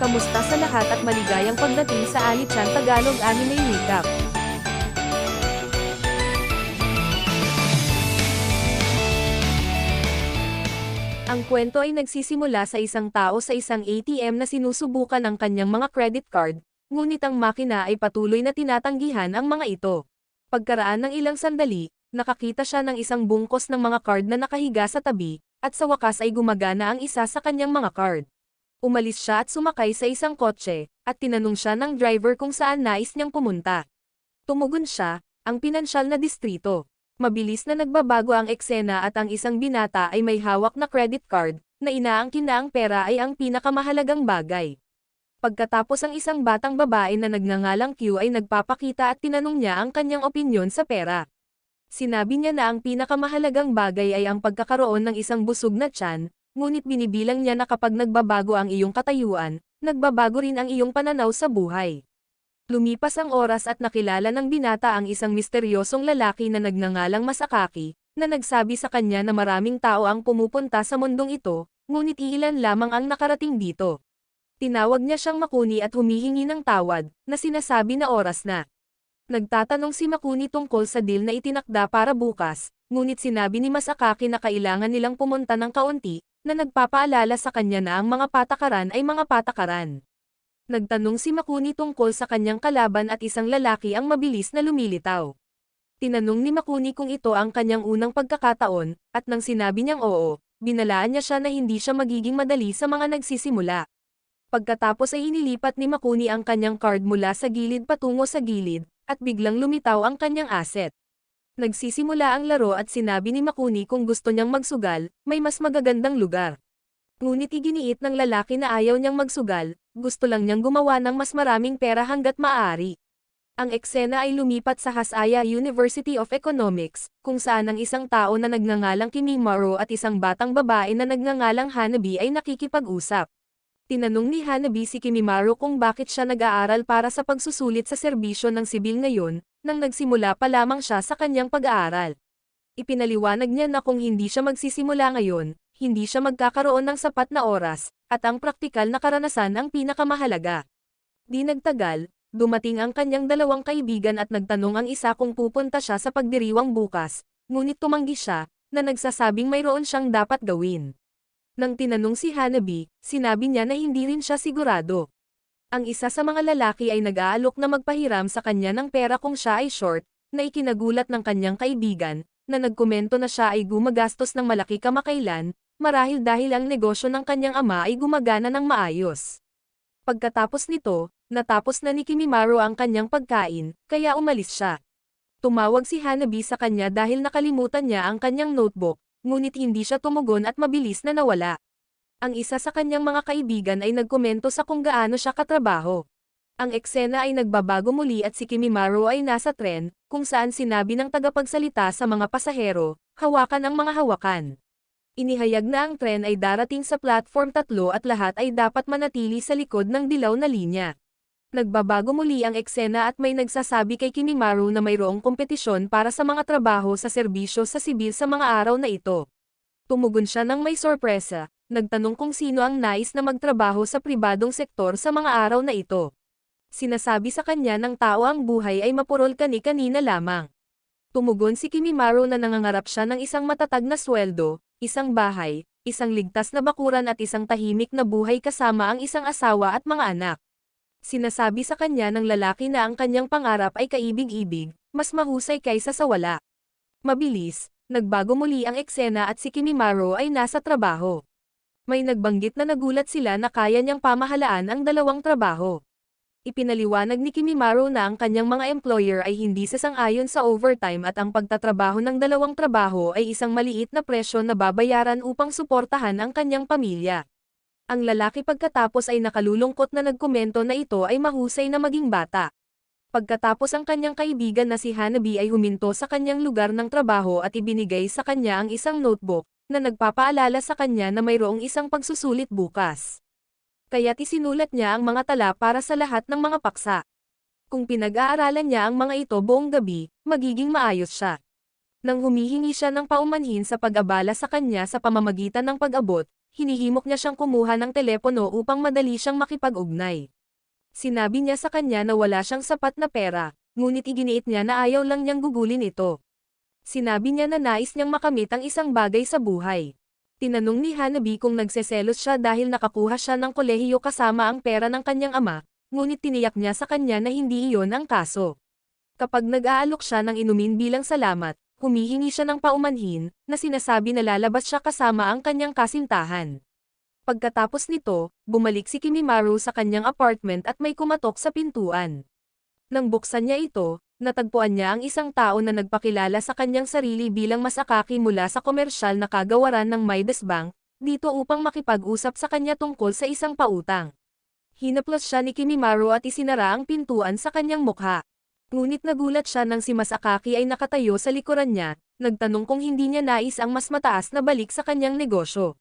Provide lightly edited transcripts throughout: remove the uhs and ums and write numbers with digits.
Kamusta sa lahat at maligayang pagdating sa Ani-chan Tagalog Anime Recap. Ang kwento ay nagsisimula sa isang tao sa isang ATM na sinusubukan ang kanyang mga credit card, ngunit ang makina ay patuloy na tinatanggihan ang mga ito. Pagkaraan ng ilang sandali, nakakita siya ng isang bungkos ng mga card na nakahiga sa tabi, at sa wakas ay gumagana ang isa sa kanyang mga card. Umalis siya at sumakay sa isang kotse, at tinanong siya ng driver kung saan nais niyang pumunta. Tumugon siya, ang pinansyal na distrito. Mabilis na nagbabago ang eksena at ang isang binata ay may hawak na credit card, na inaangkin na ang pera ay ang pinakamahalagang bagay. Pagkatapos ang isang batang babae na nagngangalang Q ay nagpapakita at tinanong niya ang kanyang opinyon sa pera. Sinabi niya na ang pinakamahalagang bagay ay ang pagkakaroon ng isang busog na tiyan, ngunit binibilang niya na kapag nagbabago ang iyong katayuan, nagbabago rin ang iyong pananaw sa buhay. Lumipas ang oras at nakilala ng binata ang isang misteryosong lalaki na nagngangalang Masakaki, na nagsabi sa kanya na maraming tao ang pumupunta sa mundong ito, ngunit iilan lamang ang nakarating dito. Tinawag niya siyang Makuni at humihingi ng tawad, na sinasabi na oras na. Nagtatanong si Makuni tungkol sa deal na itinakda para bukas, ngunit sinabi ni Masakaki na kailangan nilang pumunta ng kaunti, na nagpapaalala sa kanya na ang mga patakaran ay mga patakaran. Nagtanong si Makuni tungkol sa kanyang kalaban at isang lalaki ang mabilis na lumilitaw. Tinanong ni Makuni kung ito ang kanyang unang pagkakataon, at nang sinabi niyang oo, binalaan niya siya na hindi siya magiging madali sa mga nagsisimula. Pagkatapos ay inilipat ni Makuni ang kanyang card mula sa gilid patungo sa gilid, at biglang lumitaw ang kanyang asset. Nagsisimula ang laro at sinabi ni Makuni kung gusto niyang magsugal, may mas magagandang lugar. Ngunit iginiit ng lalaki na ayaw niyang magsugal, gusto lang niyang gumawa ng mas maraming pera hanggat maaari. Ang eksena ay lumipat sa Hasaya University of Economics, kung saan ang isang tao na nagngangalang Kimimaro at isang batang babae na nagngangalang Hanabi ay nakikipag-usap. Tinanong ni Hanabi si Kimimaro kung bakit siya nag-aaral para sa pagsusulit sa serbisyo ng sibil ngayon, nang nagsimula pa lamang siya sa kanyang pag-aaral. Ipinaliwanag niya na kung hindi siya magsisimula ngayon, hindi siya magkakaroon ng sapat na oras, at ang praktikal na karanasan ang pinakamahalaga. Di nagtagal, dumating ang kanyang dalawang kaibigan at nagtanong ang isa kung pupunta siya sa pagdiriwang bukas, ngunit tumanggi siya, na nagsasabing mayroon siyang dapat gawin. Nang tinanong si Hanabi, sinabi niya na hindi rin siya sigurado. Ang isa sa mga lalaki ay nag-aalok na magpahiram sa kanya ng pera kung siya ay short, na ikinagulat ng kanyang kaibigan, na nagkomento na siya ay gumagastos ng malaki kamakailan, marahil dahil ang negosyo ng kanyang ama ay gumagana ng maayos. Pagkatapos nito, natapos na ni Kimimaro ang kanyang pagkain, kaya umalis siya. Tumawag si Hanabi sa kanya dahil nakalimutan niya ang kanyang notebook, ngunit hindi siya tumugon at mabilis na nawala. Ang isa sa kanyang mga kaibigan ay nagkomento sa kung gaano siya katrabaho. Ang eksena ay nagbabago muli at si Kimimaro ay nasa tren, kung saan sinabi ng tagapagsalita sa mga pasahero, hawakan ang mga hawakan. Inihayag na ang tren ay darating sa platform 3 at lahat ay dapat manatili sa likod ng dilaw na linya. Nagbabago muli ang eksena at may nagsasabi kay Kimimaro na mayroong kompetisyon para sa mga trabaho sa serbisyo sa sibil sa mga araw na ito. Tumugon siya ng may sorpresa, nagtanong kung sino ang nais na magtrabaho sa pribadong sektor sa mga araw na ito. Sinasabi sa kanya ng tao ang buhay ay mapurol kani-kanina lamang. Tumugon si Kimimaro na nangangarap siya ng isang matatag na sweldo, isang bahay, isang ligtas na bakuran at isang tahimik na buhay kasama ang isang asawa at mga anak. Sinasabi sa kanya ng lalaki na ang kanyang pangarap ay kaibig-ibig, mas mahusay kaysa sa wala. Mabilis, nagbago muli ang eksena at si Kimimaro ay nasa trabaho. May nagbanggit na nagulat sila na kaya niyang pamahalaan ang dalawang trabaho. Ipinaliwanag ni Kimimaro na ang kanyang mga employer ay hindi sasang-ayon sa overtime at ang pagtatrabaho ng dalawang trabaho ay isang maliit na presyo na babayaran upang suportahan ang kanyang pamilya. Ang lalaki pagkatapos ay nakalulungkot na nagkomento na ito ay mahusay na maging bata. Pagkatapos ang kanyang kaibigan na si Hanabi ay huminto sa kanyang lugar ng trabaho at ibinigay sa kanya ang isang notebook, na nagpapaalala sa kanya na mayroong isang pagsusulit bukas. Kaya't isinulat niya ang mga tala para sa lahat ng mga paksa. Kung pinag-aaralan niya ang mga ito buong gabi, magiging maayos siya. Nang humihingi siya ng paumanhin sa pag-abala sa kanya sa pamamagitan ng pag-abot, hinihimok niya siyang kumuha ng telepono upang madali siyang makipag-ugnay. Sinabi niya sa kanya na wala siyang sapat na pera, ngunit iginiit niya na ayaw lang niyang gugulin ito. Sinabi niya na nais niyang makamit ang isang bagay sa buhay. Tinanong ni Hanabi kung nagseselos siya dahil nakakuha siya ng kolehiyo kasama ang pera ng kanyang ama, ngunit tiniyak niya sa kanya na hindi iyon ang kaso. Kapag nag-aalok siya ng inumin bilang salamat, humihingi siya ng paumanhin, na sinasabi na lalabas siya kasama ang kanyang kasintahan. Pagkatapos nito, bumalik si Kimimaru sa kanyang apartment at may kumatok sa pintuan. Nang buksan niya ito, natagpuan niya ang isang tao na nagpakilala sa kanyang sarili bilang Masakaki mula sa komersyal na kagawaran ng Midas Bank, dito upang makipag-usap sa kanya tungkol sa isang pautang. Hinaplos siya ni Kimimaru at isinara ang pintuan sa kanyang mukha. Ngunit nagulat siya nang si Masakaki ay nakatayo sa likuran niya, nagtanong kung hindi niya nais ang mas mataas na balik sa kanyang negosyo.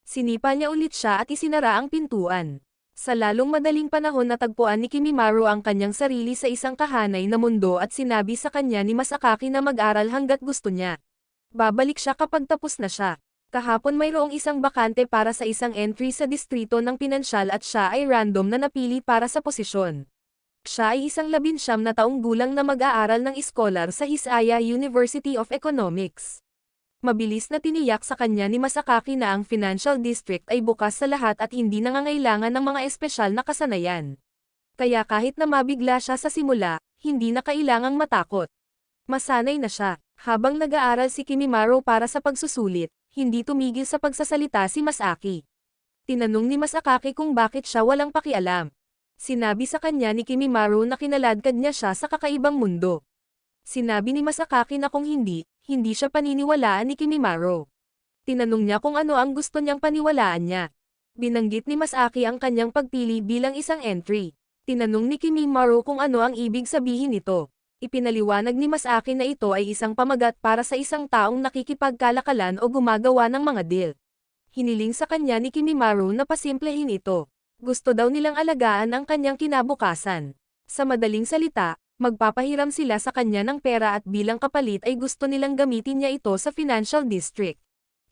Sinipa niya ulit siya at isinara ang pintuan. Sa lalong madaling panahon natagpuan ni Kimimaru ang kanyang sarili sa isang kahanay na mundo at sinabi sa kanya ni Masakaki na mag-aral hanggat gusto niya. Babalik siya kapag tapos na siya. Kahapon mayroong isang bakante para sa isang entry sa distrito ng pinansyal at siya ay random na napili para sa posisyon. Siya ay isang 19 na taong gulang na mag-aaral ng iskolar sa Hisaya University of Economics. Mabilis na tiniyak sa kanya ni Masakaki na ang financial district ay bukas sa lahat at hindi nangangailangan ng mga espesyal na kasanayan. Kaya kahit na mabigla siya sa simula, hindi na kailangang matakot. Masanay na siya. Habang nag-aaral si Kimimaru para sa pagsusulit, hindi tumigil sa pagsasalita si Masaki. Tinanong ni Masakaki kung bakit siya walang pakialam. Sinabi sa kanya ni Kimimaru na kinaladkad niya siya sa kakaibang mundo. Sinabi ni Masakaki na kung hindi siya paniniwalaan ni Kimimaru. Tinanong niya kung ano ang gusto niyang paniwalaan niya. Binanggit ni Masaki ang kanyang pagpili bilang isang entry. Tinanong ni Kimimaru kung ano ang ibig sabihin nito. Ipinaliwanag ni Masaki na ito ay isang pamagat para sa isang taong nakikipagkalakalan o gumagawa ng mga deal. Hiniling sa kanya ni Kimimaru na pasimplehin ito. Gusto daw nilang alagaan ang kanyang kinabukasan. Sa madaling salita, magpapahiram sila sa kanya ng pera at bilang kapalit ay gusto nilang gamitin niya ito sa financial district.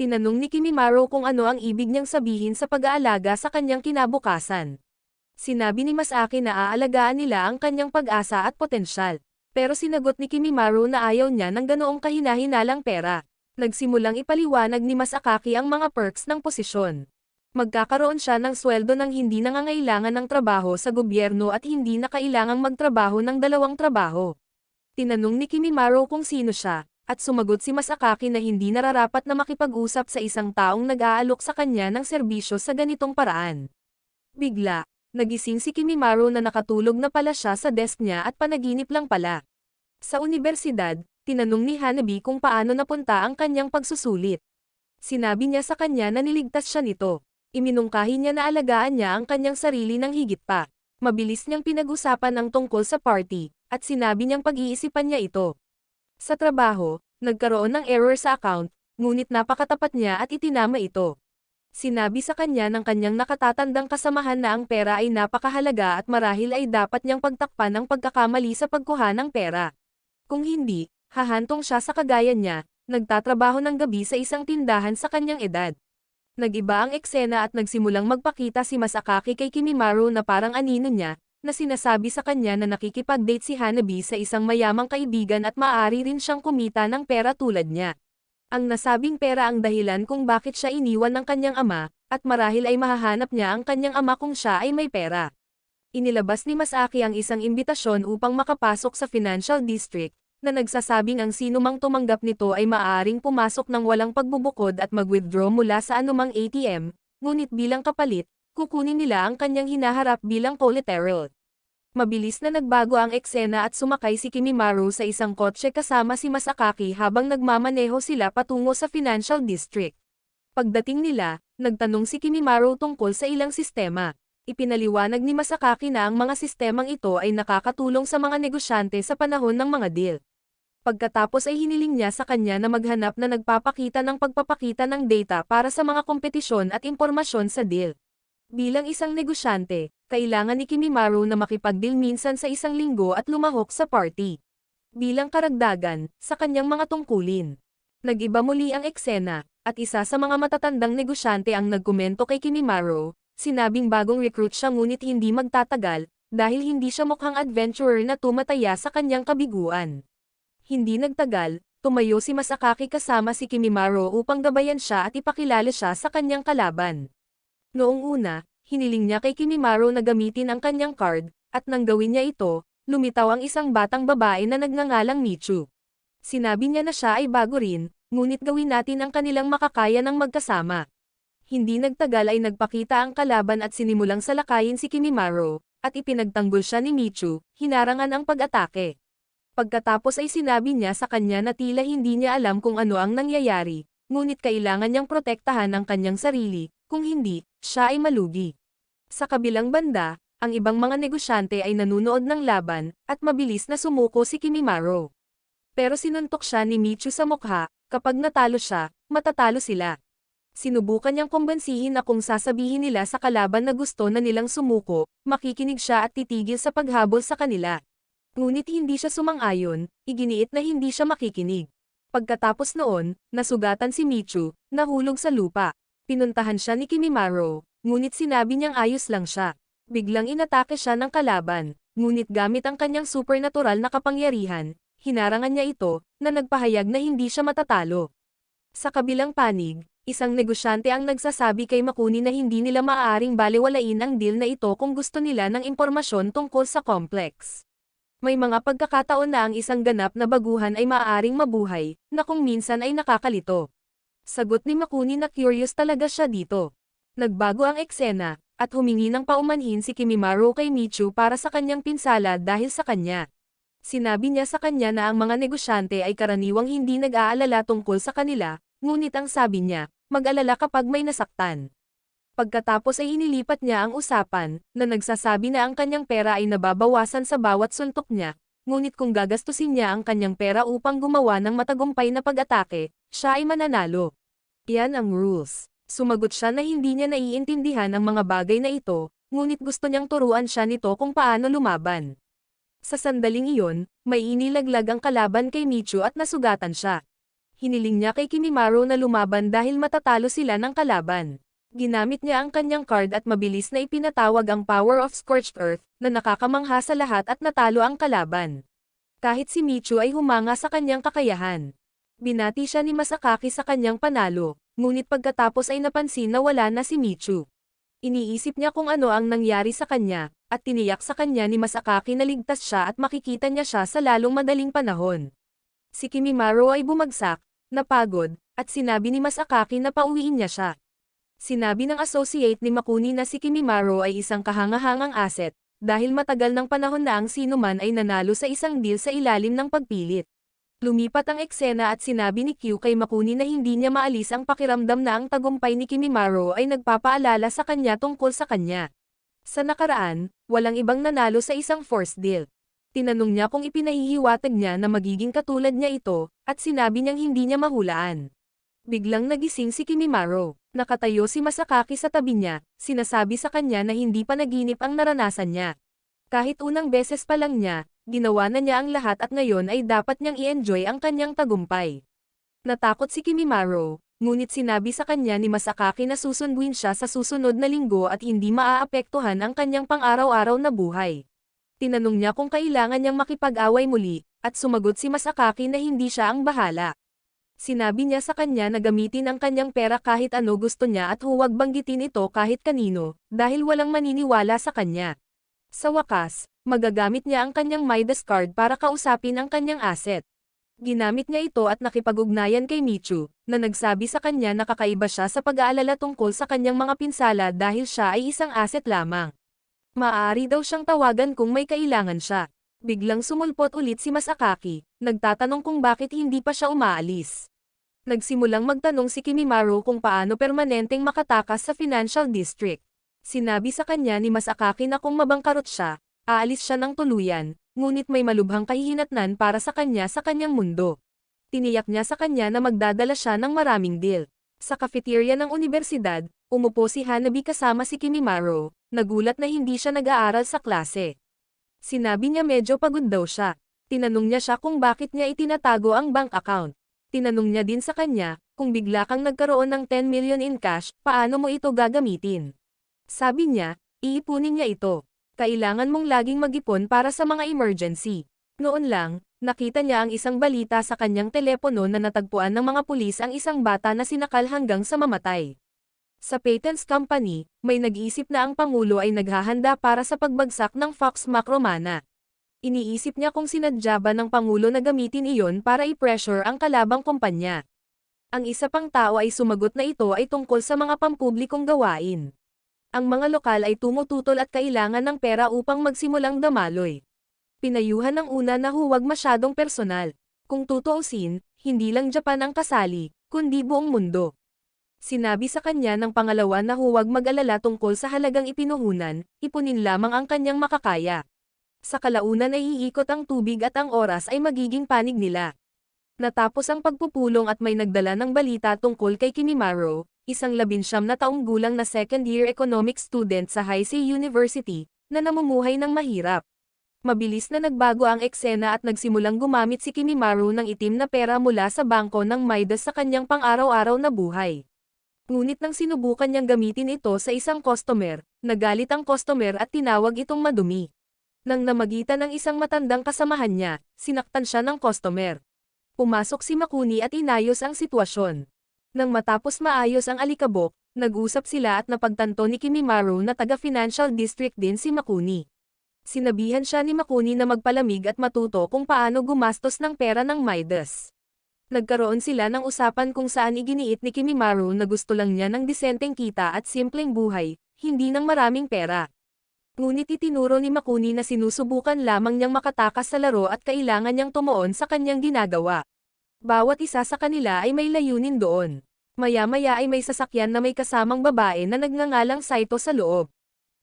Tinanong ni Kimimaru kung ano ang ibig niyang sabihin sa pag-aalaga sa kanyang kinabukasan. Sinabi ni Masaki na aalagaan nila ang kanyang pag-asa at potensyal. Pero sinagot ni Kimimaru na ayaw niya ng ganoong kahina-hinalang pera. Nagsimulang ipaliwanag ni Masakaki ang mga perks ng posisyon. Magkakaroon siya ng sweldo nang hindi nangangailangan ng trabaho sa gobyerno at hindi na kailangang magtrabaho ng 2 trabaho. Tinanong ni Kimimaru kung sino siya, at sumagot si Masakaki na hindi nararapat na makipag-usap sa isang taong nag-aalok sa kanya ng serbisyo sa ganitong paraan. Bigla, nagising si Kimimaru na nakatulog na pala siya sa desk niya at panaginip lang pala. Sa unibersidad, tinanong ni Hanabi kung paano napunta ang kanyang pagsusulit. Sinabi niya sa kanya na niligtas siya nito. Iminungkahi niya na alagaan niya ang kanyang sarili ng higit pa. Mabilis niyang pinag-usapan ang tungkol sa party, at sinabi niyang pag-iisipan niya ito. Sa trabaho, nagkaroon ng error sa account, ngunit napakatapat niya at itinama ito. Sinabi sa kanya ng kanyang nakatatandang kasamahan na ang pera ay napakahalaga at marahil ay dapat niyang pagtakpan ang pagkakamali sa pagkuha ng pera. Kung hindi, hahantong siya sa kagaya niya, nagtatrabaho ng gabi sa isang tindahan sa kanyang edad. Nag-iba ang eksena at nagsimulang magpakita si Masakaki kay Kimimaru na parang anino niya, na sinasabi sa kanya na nakikipag-date si Hanabi sa isang mayamang kaibigan at maaari rin siyang kumita ng pera tulad niya. Ang nasabing pera ang dahilan kung bakit siya iniwan ng kanyang ama, at marahil ay mahahanap niya ang kanyang ama kung siya ay may pera. Inilabas ni Masaki ang isang imbitasyon upang makapasok sa financial district, na nagsasabing ang sinumang tumanggap nito ay maaaring pumasok ng walang pagbubukod at mag-withdraw mula sa anumang ATM, ngunit bilang kapalit, kukunin nila ang kanyang hinaharap bilang collateral. Mabilis na nagbago ang eksena at sumakay si Kimimaru sa isang kotse kasama si Masakaki habang nagmamaneho sila patungo sa financial district. Pagdating nila, nagtanong si Kimimaru tungkol sa ilang sistema. Ipinaliwanag ni Masakaki na ang mga sistemang ito ay nakakatulong sa mga negosyante sa panahon ng mga deal. Pagkatapos ay hiniling niya sa kanya na maghanap na nagpapakita ng pagpapakita ng data para sa mga kompetisyon at impormasyon sa deal. Bilang isang negosyante, kailangan ni Kimimaru na makipag-deal minsan sa isang linggo at lumahok sa party. Bilang karagdagan, sa kanyang mga tungkulin. Nag-iba muli ang eksena, at isa sa mga matatandang negosyante ang nagkomento kay Kimimaro, sinabing bagong recruit siya ngunit hindi magtatagal, dahil hindi siya mukhang adventurer na tumataya sa kanyang kabiguan. Hindi nagtagal, tumayo si Masakaki kasama si Kimimaro upang gabayan siya at ipakilala siya sa kanyang kalaban. Noong una, hiniling niya kay Kimimaro na gamitin ang kanyang card, at nang gawin niya ito, lumitaw ang isang batang babae na nagngangalang Michu. Sinabi niya na siya ay bago rin, ngunit gawin natin ang kanilang makakaya ng magkasama. Hindi nagtagal ay nagpakita ang kalaban at sinimulang salakayin si Kimimaro, at ipinagtanggol siya ni Michu, hinarangan ang pag-atake. Pagkatapos ay sinabi niya sa kanya na tila hindi niya alam kung ano ang nangyayari, ngunit kailangan niyang protektahan ang kanyang sarili, kung hindi, siya ay malugi. Sa kabilang banda, ang ibang mga negosyante ay nanunood ng laban, at mabilis na sumuko si Kimimaro. Pero sinuntok siya ni Michu sa mukha, kapag natalo siya, matatalo sila. Sinubukan niyang kumbansihin na kung sasabihin nila sa kalaban na gusto na nilang sumuko, makikinig siya at titigil sa paghabol sa kanila. Ngunit hindi siya sumang-ayon, iginiit na hindi siya makikinig. Pagkatapos noon, nasugatan si Michu, nahulog sa lupa. Pinuntahan siya ni Kimimaro, ngunit sinabi niyang ayos lang siya. Biglang inatake siya ng kalaban, ngunit gamit ang kanyang supernatural na kapangyarihan, hinarangan niya ito, na nagpahayag na hindi siya matatalo. Sa kabilang panig, isang negosyante ang nagsasabi kay Makuni na hindi nila maaaring balewalain ang deal na ito kung gusto nila ng impormasyon tungkol sa complex. May mga pagkakataon na ang isang ganap na baguhan ay maaaring mabuhay, na kung minsan ay nakakalito. Sagot ni Makuni na curious talaga siya dito. Nagbago ang eksena, at humingi ng paumanhin si Kimimaro kay Michu para sa kanyang pinsala dahil sa kanya. Sinabi niya sa kanya na ang mga negosyante ay karaniwang hindi nag-aalala tungkol sa kanila, ngunit ang sabi niya, mag-alala kapag may nasaktan. Pagkatapos ay inilipat niya ang usapan, na nagsasabi na ang kanyang pera ay nababawasan sa bawat suntok niya, ngunit kung gagastusin niya ang kanyang pera upang gumawa ng matagumpay na pag-atake, siya ay mananalo. Yan ang rules. Sumagot siya na hindi niya naiintindihan ang mga bagay na ito, ngunit gusto niyang turuan siya nito kung paano lumaban. Sa sandaling iyon, may inilaglag ang kalaban kay Michu at nasugatan siya. Hiniling niya kay Kimimaro na lumaban dahil matatalo sila ng kalaban. Ginamit niya ang kanyang card at mabilis na ipinatawag ang Power of Scorched Earth, na nakakamangha sa lahat at natalo ang kalaban. Kahit si Michu ay humanga sa kanyang kakayahan. Binati siya ni Masakaki sa kanyang panalo, ngunit pagkatapos ay napansin na wala na si Michu. Iniisip niya kung ano ang nangyari sa kanya, at tiniyak sa kanya ni Masakaki na ligtas siya at makikita niya siya sa lalong madaling panahon. Si Kimimaro ay bumagsak, napagod, at sinabi ni Masakaki na pauwiin niya siya. Sinabi ng associate ni Makuni na si Kimimaro ay isang kahangahangang asset, dahil matagal ng panahon na ang sinuman ay nanalo sa isang deal sa ilalim ng pagpilit. Lumipat ang eksena at sinabi ni Q kay Makuni na hindi niya maalis ang pakiramdam na ang tagumpay ni Kimimaro ay nagpapaalala sa kanya tungkol sa kanya. Sa nakaraan, walang ibang nanalo sa isang force deal. Tinanong niya kung ipinahihiwatig niya na magiging katulad niya ito, at sinabi niyang hindi niya mahulaan. Biglang nagising si Kimimaro. Nakatayo si Masakaki sa tabi niya, sinasabi sa kanya na hindi pa naginip ang naranasan niya. Kahit unang beses pa lang niya, ginawa na niya ang lahat at ngayon ay dapat niyang i-enjoy ang kanyang tagumpay. Natakot si Kimimaro, ngunit sinabi sa kanya ni Masakaki na susunduin siya sa susunod na linggo at hindi maaapektuhan ang kanyang pang-araw-araw na buhay. Tinanong niya kung kailangan niyang makipag-away muli, at sumagot si Masakaki na hindi siya ang bahala. Sinabi niya sa kanya na gamitin ang kanyang pera kahit ano gusto niya at huwag banggitin ito kahit kanino, dahil walang maniniwala sa kanya. Sa wakas, magagamit niya ang kanyang Midas card para kausapin ang kanyang asset. Ginamit niya ito at nakipag-ugnayan kay Michu, na nagsabi sa kanya na kakaiba siya sa pag-aalala tungkol sa kanyang mga pinsala dahil siya ay isang asset lamang. Maaari daw siyang tawagan kung may kailangan siya. Biglang sumulpot ulit si Masakaki, nagtatanong kung bakit hindi pa siya umaalis. Nagsimulang magtanong si Kimimaro kung paano permanenteng makatakas sa financial district. Sinabi sa kanya ni Masakaki na kung mabangkarot siya, aalis siya ng tuluyan, ngunit may malubhang kahihinatnan para sa kanyang mundo. Tiniyak niya sa kanya na magdadala siya ng maraming deal. Sa cafeteria ng universidad, umupo si Hanabi kasama si Kimimaro, nagulat na hindi siya nag-aaral sa klase. Sinabi niya medyo pagod daw siya. Tinanong niya siya kung bakit niya itinatago ang bank account. Tinanong niya din sa kanya, kung bigla kang nagkaroon ng 10 million in cash, paano mo ito gagamitin? Sabi niya, iipunin niya ito. Kailangan mong laging mag-ipon para sa mga emergency. Noon lang, nakita niya ang isang balita sa kanyang telepono na natagpuan ng mga pulis ang isang bata na sinakal hanggang sa mamatay. Sa Patents Company, may nag-iisip na ang Pangulo ay naghahanda para sa pagbagsak ng Fox Macromana. Iniisip niya kung sinadya ba ng Pangulo na gamitin iyon para i-pressure ang kalabang kumpanya. Ang isa pang tao ay sumagot na ito ay tungkol sa mga pampublikong gawain. Ang mga lokal ay tumututol at kailangan ng pera upang magsimulang damaloy. Pinayuhan ng una na huwag masyadong personal. Kung tutuusin, hindi lang Japan ang kasali, kundi buong mundo. Sinabi sa kanya ng pangalawa na huwag mag-alala tungkol sa halagang ipinuhunan, ipunin lamang ang kanyang makakaya. Sa kalaunan ay iikot ang tubig at ang oras ay magiging panig nila. Natapos ang pagpupulong at may nagdala ng balita tungkol kay Kimimaro, isang 19 na taong gulang na second-year economics student sa Heisei University, na namumuhay ng mahirap. Mabilis na nagbago ang eksena at nagsimulang gumamit si Kimimaro ng itim na pera mula sa bangko ng Midas sa kanyang pang-araw-araw na buhay. Ngunit nang sinubukan niyang gamitin ito sa isang customer, nagalit ang customer at tinawag itong madumi. Nang namagitan ng isang matandang kasamahan niya, sinaktan siya ng customer. Pumasok si Makuni at inayos ang sitwasyon. Nang matapos maayos ang alikabok, nag-usap sila at napagtanto ni Kimimaro na taga-financial district din si Makuni. Sinabihan siya ni Makuni na magpalamig at matuto kung paano gumastos ng pera ng Midas. Nagkaroon sila ng usapan kung saan iginiit ni Kimimaro na gusto lang niya ng disenteng kita at simpleng buhay, hindi ng maraming pera. Ngunit itinuro ni Makuni na sinusubukan lamang niyang makatakas sa laro at kailangan niyang tumuon sa kanyang ginagawa. Bawat isa sa kanila ay may layunin doon. Maya-maya ay may sasakyan na may kasamang babae na nagngangalang Saito sa loob.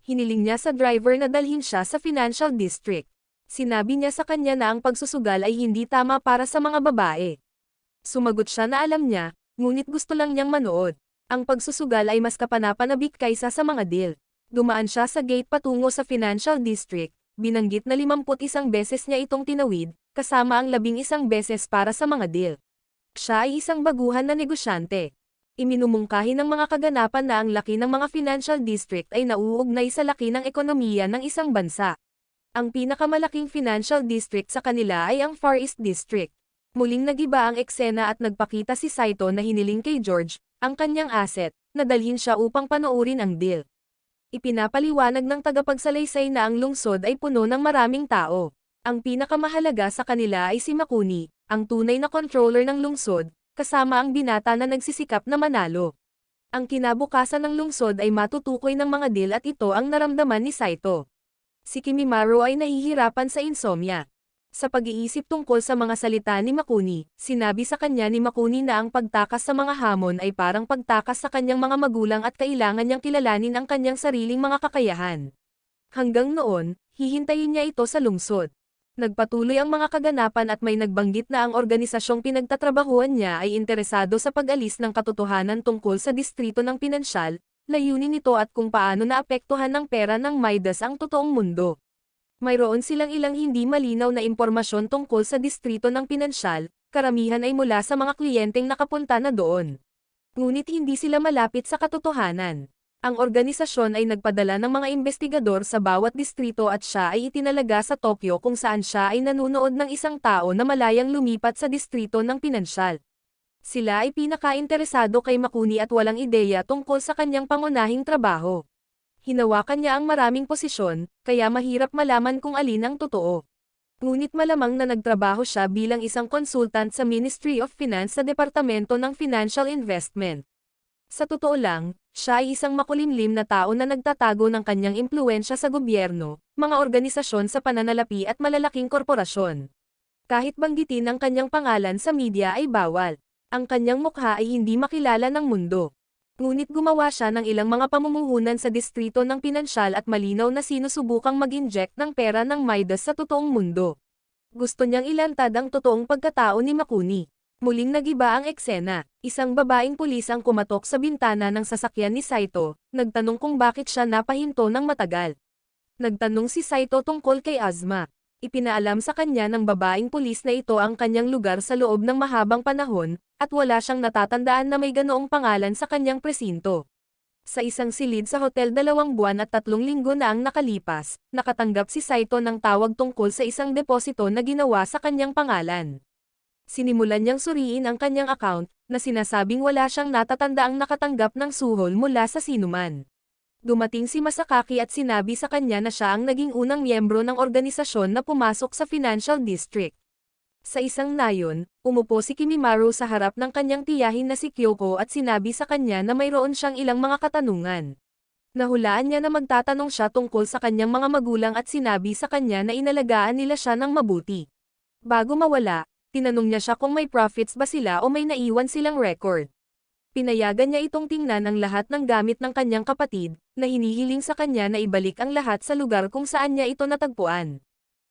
Hiniling niya sa driver na dalhin siya sa financial district. Sinabi niya sa kanya na ang pagsusugal ay hindi tama para sa mga babae. Sumagot siya na alam niya, ngunit gusto lang niyang manood. Ang pagsusugal ay mas kapanapanabik kaysa sa mga deal. Dumaan siya sa gate patungo sa financial district, binanggit na 51 beses niya itong tinawid, kasama ang 11 beses para sa mga deal. Siya ay isang baguhan na negosyante. Iminumungkahi ng mga kaganapan na ang laki ng mga financial district ay nauugnay sa laki ng ekonomiya ng isang bansa. Ang pinakamalaking financial district sa kanila ay ang Far East District. Muling nagiba ang eksena at nagpakita si Saito na hiniling kay George, ang kanyang asset, na dalhin siya upang panoorin ang deal. Ipinapaliwanag ng tagapagsalaysay na ang lungsod ay puno ng maraming tao. Ang pinakamahalaga sa kanila ay si Makuni, ang tunay na controller ng lungsod, kasama ang binata na nagsisikap na manalo. Ang kinabukasan ng lungsod ay matutukoy ng mga deal at ito ang naramdaman ni Saito. Si Kimimaro ay nahihirapan sa insomnia. Sa pag-iisip tungkol sa mga salita ni Makuni, sinabi sa kanya ni Makuni na ang pagtakas sa mga hamon ay parang pagtakas sa kanyang mga magulang at kailangan niyang kilalanin ang kanyang sariling mga kakayahan. Hanggang noon, hihintayin niya ito sa lungsod. Nagpatuloy ang mga kaganapan at may nagbanggit na ang organisasyong pinagtatrabahuan niya ay interesado sa pag-alis ng katotohanan tungkol sa distrito ng pinansyal, layunin nito at kung paano naapektuhan ng pera ng Midas ang totoong mundo. Mayroon silang ilang hindi malinaw na impormasyon tungkol sa distrito ng pinansyal, karamihan ay mula sa mga kliyenteng nakapunta na doon. Ngunit hindi sila malapit sa katotohanan. Ang organisasyon ay nagpadala ng mga investigador sa bawat distrito at siya ay itinalaga sa Tokyo kung saan siya ay nanunood ng isang tao na malayang lumipat sa distrito ng pinansyal. Sila ay pinaka-interesado kay Makuni at walang ideya tungkol sa kanyang pangunahing trabaho. Hinawakan niya ang maraming posisyon, kaya mahirap malaman kung alin ang totoo. Ngunit malamang na nagtrabaho siya bilang isang consultant sa Ministry of Finance sa Departamento ng Financial Investment. Sa totoo lang, siya ay isang makulimlim na tao na nagtatago ng kanyang impluwensya sa gobyerno, mga organisasyon sa pananalapi at malalaking korporasyon. Kahit banggitin ang kanyang pangalan sa media ay bawal. Ang kanyang mukha ay hindi makilala ng mundo. Ngunit gumawa siya ng ilang mga pamumuhunan sa distrito ng pinansyal at malinaw na sinusubukang mag-inject ng pera ng Midas sa totoong mundo. Gusto niyang ilantad ang totoong pagkatao ni Makuni. Muling nagiba ang eksena. Isang babaeng pulis ang kumatok sa bintana ng sasakyan ni Saito, nagtanong kung bakit siya napahinto ng matagal. Nagtanong si Saito tungkol kay Azuma. Ipinaalam sa kanya ng babaeng pulis na ito ang kanyang lugar sa loob ng mahabang panahon, at wala siyang natatandaan na may ganoong pangalan sa kanyang presinto. Sa isang silid sa hotel 2 buwan at 3 linggo na ang nakalipas, nakatanggap si Saito ng tawag tungkol sa isang deposito na ginawa sa kanyang pangalan. Sinimulan niyang suriin ang kanyang account, na sinasabing wala siyang natatandaang nakatanggap ng suhol mula sa sinuman. Dumating si Masakaki at sinabi sa kanya na siya ang naging unang miyembro ng organisasyon na pumasok sa Financial District. Sa isang nayon, umupo si Kimimaru sa harap ng kanyang tiyahin na si Kyoko at sinabi sa kanya na mayroon siyang ilang mga katanungan. Nahulaan niya na magtatanong siya tungkol sa kanyang mga magulang at sinabi sa kanya na inalagaan nila siya ng mabuti. Bago mawala, tinanong niya siya kung may profits ba sila o may naiwan silang record. Pinayagan niya itong tingnan ang lahat ng gamit ng kanyang kapatid, na hinihiling sa kanya na ibalik ang lahat sa lugar kung saan niya ito natagpuan.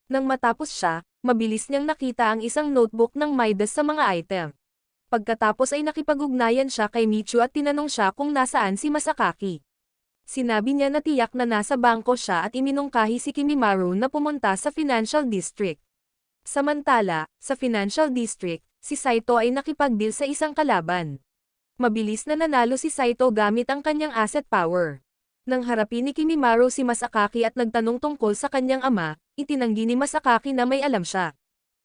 Nang matapos siya, mabilis niyang nakita ang isang notebook ng Midas sa mga item. Pagkatapos ay nakipag-ugnayan siya kay Michu at tinanong siya kung nasaan si Masakaki. Sinabi niya na tiyak na nasa bangko siya at iminungkahi si Kimimaru na pumunta sa Financial District. Samantala, sa Financial District, si Saito ay nakipag-deal sa isang kalaban. Mabilis na nanalo si Saito gamit ang kanyang asset power. Nang harapin ni Kimimaru si Masakaki at nagtanong tungkol sa kanyang ama, itinanggi ni Masakaki na may alam siya.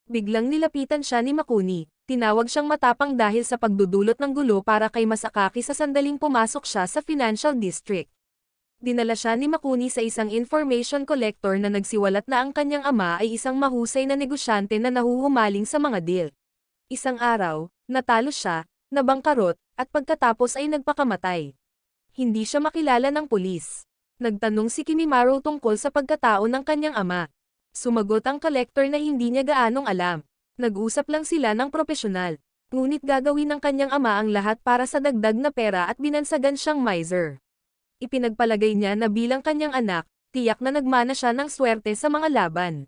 Biglang nilapitan siya ni Makuni, tinawag siyang matapang dahil sa pagdudulot ng gulo para kay Masakaki sa sandaling pumasok siya sa Financial District. Dinala siya ni Makuni sa isang information collector na nagsiwalat na ang kanyang ama ay isang mahusay na negosyante na nahuhumaling sa mga deal. Isang araw, natalo siya, nabangkarot, at pagkatapos ay nagpakamatay. Hindi siya makilala ng pulis. Nagtanong si Kimimaru tungkol sa pagkatao ng kanyang ama. Sumagot ang collector na hindi niya gaanong alam. Nag-usap lang sila ng propesyonal. Ngunit gagawin ng kanyang ama ang lahat para sa dagdag na pera at binansagan siyang miser. Ipinagpalagay niya na bilang kanyang anak, tiyak na nagmana siya ng swerte sa mga laban.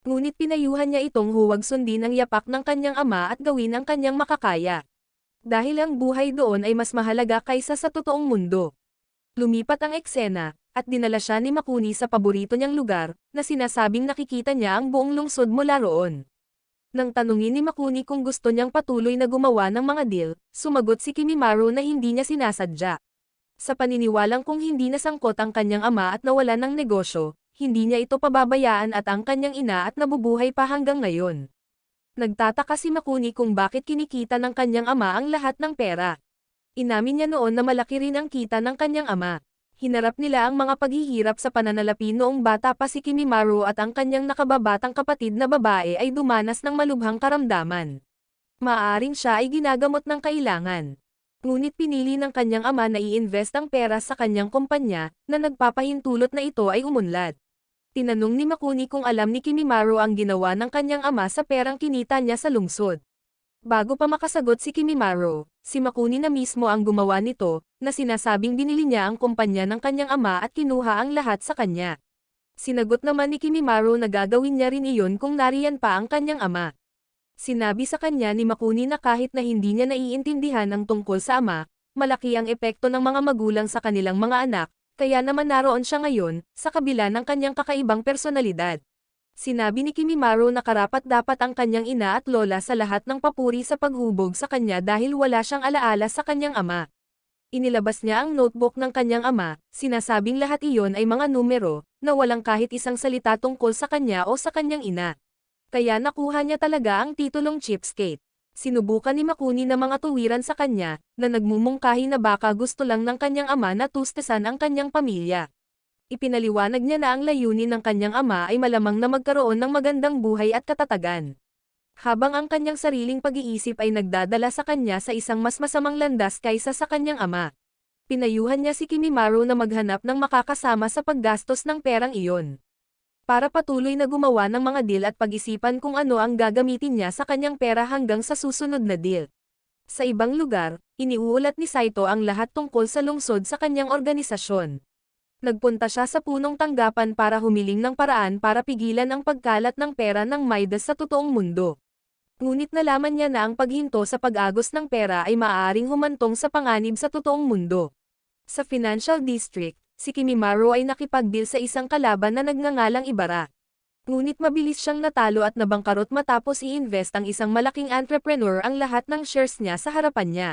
Ngunit pinayuhan niya itong huwag sundin ang yapak ng kanyang ama at gawin ang kanyang makakaya. Dahil ang buhay doon ay mas mahalaga kaysa sa totoong mundo. Lumipat ang eksena, at dinala siya ni Makuni sa paborito niyang lugar, na sinasabing nakikita niya ang buong lungsod mula roon. Nang tanungin ni Makuni kung gusto niyang patuloy na gumawa ng mga deal, sumagot si Kimimaru na hindi niya sinasadya. Sa paniniwalang kung hindi nasangkot ang kanyang ama at nawala ng negosyo, hindi niya ito pababayaan at ang kanyang ina at nabubuhay pa hanggang ngayon. Nagtataka si Makuni kung bakit kinikita ng kanyang ama ang lahat ng pera. Inamin niya noon na malaki rin ang kita ng kanyang ama. Hinarap nila ang mga paghihirap sa pananalapi noong bata pa si Kimimaru at ang kanyang nakababatang kapatid na babae ay dumanas ng malubhang karamdaman. Maaaring siya ay ginagamot ng kailangan. Ngunit pinili ng kanyang ama na i-invest ang pera sa kanyang kumpanya, na nagpapahintulot na ito ay umunlad. Tinanong ni Makuni kung alam ni Kimimaru ang ginawa ng kanyang ama sa perang kinita niya sa lungsod. Bago pa makasagot si Kimimaru, si Makuni na mismo ang gumawa nito, na sinasabing binili niya ang kumpanya ng kanyang ama at kinuha ang lahat sa kanya. Sinagot naman ni Kimimaru na gagawin niya rin iyon kung nariyan pa ang kanyang ama. Sinabi sa kanya ni Makuni na kahit na hindi niya naiintindihan ang tungkol sa ama, malaki ang epekto ng mga magulang sa kanilang mga anak, kaya naman naroon siya ngayon, sa kabila ng kanyang kakaibang personalidad. Sinabi ni Kimimaru na karapat-dapat ang kanyang ina at lola sa lahat ng papuri sa paghubog sa kanya dahil wala siyang alaala sa kanyang ama. Inilabas niya ang notebook ng kanyang ama, sinasabing lahat iyon ay mga numero, na walang kahit isang salita tungkol sa kanya o sa kanyang ina. Kaya nakuha niya talaga ang titulong cheapskate. Sinubukan ni Makuni na mga tuwiran sa kanya, na nagmumungkahi na baka gusto lang ng kanyang ama na tustesan ang kanyang pamilya. Ipinaliwanag niya na ang layunin ng kanyang ama ay malamang na magkaroon ng magandang buhay at katatagan. Habang ang kanyang sariling pag-iisip ay nagdadala sa kanya sa isang mas masamang landas kaysa sa kanyang ama. Pinayuhan niya si Kimimaru na maghanap ng makakasama sa paggastos ng perang iyon. Para patuloy na gumawa ng mga deal at pag-isipan kung ano ang gagamitin niya sa kanyang pera hanggang sa susunod na deal. Sa ibang lugar, iniuulat ni Saito ang lahat tungkol sa lungsod sa kanyang organisasyon. Nagpunta siya sa punong tanggapan para humiling ng paraan para pigilan ang pagkalat ng pera ng Midas sa totoong mundo. Ngunit nalaman niya na ang paghinto sa pag-agos ng pera ay maaaring humantong sa panganib sa totoong mundo. Sa Financial District, si Kimimaru ay nakipag-deal sa isang kalaban na nagngangalang Ibara. Ngunit mabilis siyang natalo at nabangkarot matapos i-invest ang isang malaking entrepreneur ang lahat ng shares niya sa harapan niya.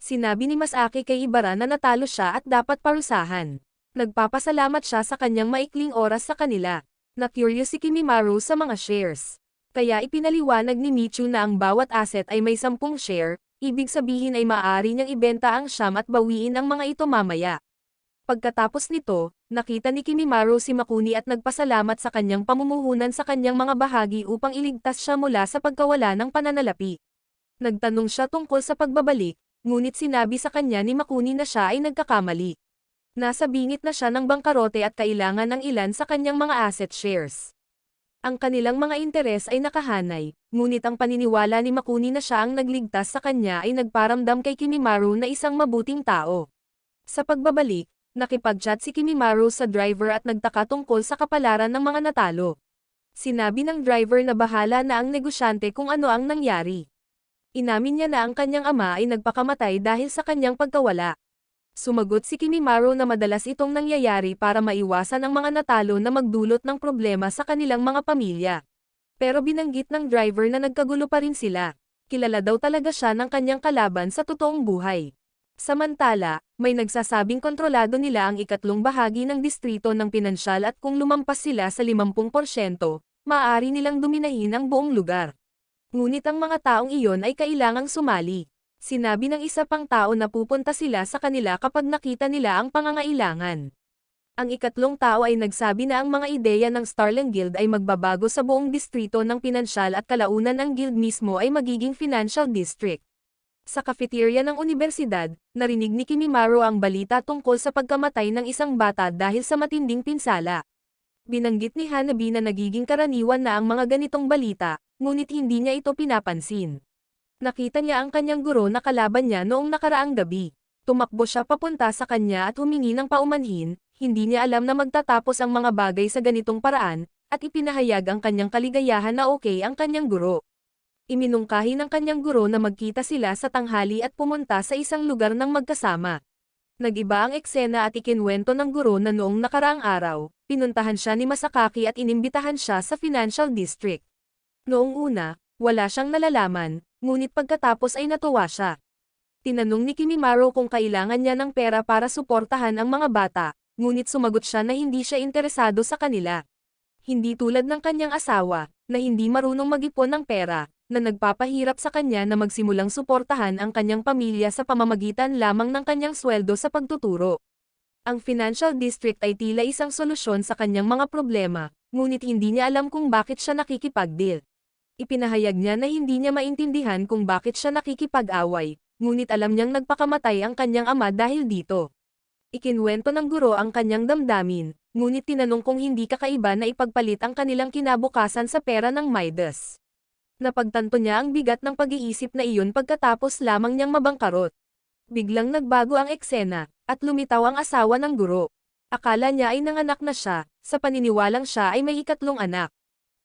Sinabi ni Masaki kay Ibarra na natalo siya at dapat parusahan. Nagpapasalamat siya sa kanyang maikling oras sa kanila. Na-curious si Kimimaru sa mga shares. Kaya ipinaliwanag ni Michu na ang bawat asset ay may 10 share, ibig sabihin ay maaari niyang ibenta ang siyam at bawiin ang mga ito mamaya. Pagkatapos nito, nakita ni Kimimaru si Makuni at nagpasalamat sa kanyang pamumuhunan sa kanyang mga bahagi upang iligtas siya mula sa pagkawala ng pananalapi. Nagtanong siya tungkol sa pagbabalik, ngunit sinabi sa kanya ni Makuni na siya ay nagkakamali. Nasa bingit na siya ng bangkarote at kailangan ng ilan sa kanyang mga asset shares. Ang kanilang mga interes ay nakahanay, ngunit ang paniniwala ni Makuni na siya ang nagligtas sa kanya ay nagparamdam kay Kimimaru na isang mabuting tao. Sa pagbabalik, nakipag-chat si Kimimaru sa driver at nagtaka tungkol sa kapalaran ng mga natalo. Sinabi ng driver na bahala na ang negosyante kung ano ang nangyari. Inamin niya na ang kanyang ama ay nagpakamatay dahil sa kanyang pagkawala. Sumagot si Kimimaru na madalas itong nangyayari para maiwasan ang mga natalo na magdulot ng problema sa kanilang mga pamilya. Pero binanggit ng driver na nagkagulo pa rin sila. Kilala daw talaga siya ng kanyang kalaban sa totoong buhay. Samantala, may nagsasabing kontrolado nila ang ikatlong bahagi ng distrito ng pinansyal at kung lumampas sila sa 50%, maaari nilang dominahin ang buong lugar. Ngunit ang mga taong iyon ay kailangang sumali. Sinabi ng isa pang tao na pupunta sila sa kanila kapag nakita nila ang pangangailangan. Ang ikatlong tao ay nagsabi na ang mga ideya ng Starling Guild ay magbabago sa buong distrito ng pinansyal at kalaunan ang guild mismo ay magiging financial district. Sa cafeteria ng universidad, narinig ni Kimimaru ang balita tungkol sa pagkamatay ng isang bata dahil sa matinding pinsala. Binanggit ni Hanabi na nagiging karaniwan na ang mga ganitong balita, ngunit hindi niya ito pinapansin. Nakita niya ang kanyang guro na kalaban niya noong nakaraang gabi. Tumakbo siya papunta sa kanya at humingi ng paumanhin, hindi niya alam na magtatapos ang mga bagay sa ganitong paraan, at ipinahayag ang kanyang kaligayahan na okay ang kanyang guro. Iminungkahi ng kanyang guro na magkita sila sa tanghali at pumunta sa isang lugar ng magkasama. Nag-iba ang eksena at ikinwento ng guro na noong nakaraang araw, pinuntahan siya ni Masakaki at inimbitahan siya sa financial district. Noong una, wala siyang nalalaman, ngunit pagkatapos ay natuwa siya. Tinanong ni Kimimaru kung kailangan niya ng pera para suportahan ang mga bata, ngunit sumagot siya na hindi siya interesado sa kanila. Hindi tulad ng kanyang asawa, na hindi marunong mag-ipon ng pera, na nagpapahirap sa kanya na magsimulang suportahan ang kanyang pamilya sa pamamagitan lamang ng kanyang sweldo sa pagtuturo. Ang financial district ay tila isang solusyon sa kanyang mga problema, ngunit hindi niya alam kung bakit siya nakikipag-deal. Ipinahayag niya na hindi niya maintindihan kung bakit siya nakikipag-away, ngunit alam niyang nagpakamatay ang kanyang ama dahil dito. Ikinwento ng guro ang kanyang damdamin, ngunit tinanong kung hindi kakaiba na ipagpalit ang kanilang kinabukasan sa pera ng Midas. Napagtanto niya ang bigat ng pag-iisip na iyon pagkatapos lamang niyang mabangkarot. Biglang nagbago ang eksena, at lumitaw ang asawa ng guro. Akala niya ay nanganak na siya, sa paniniwalang siya ay may ikatlong anak.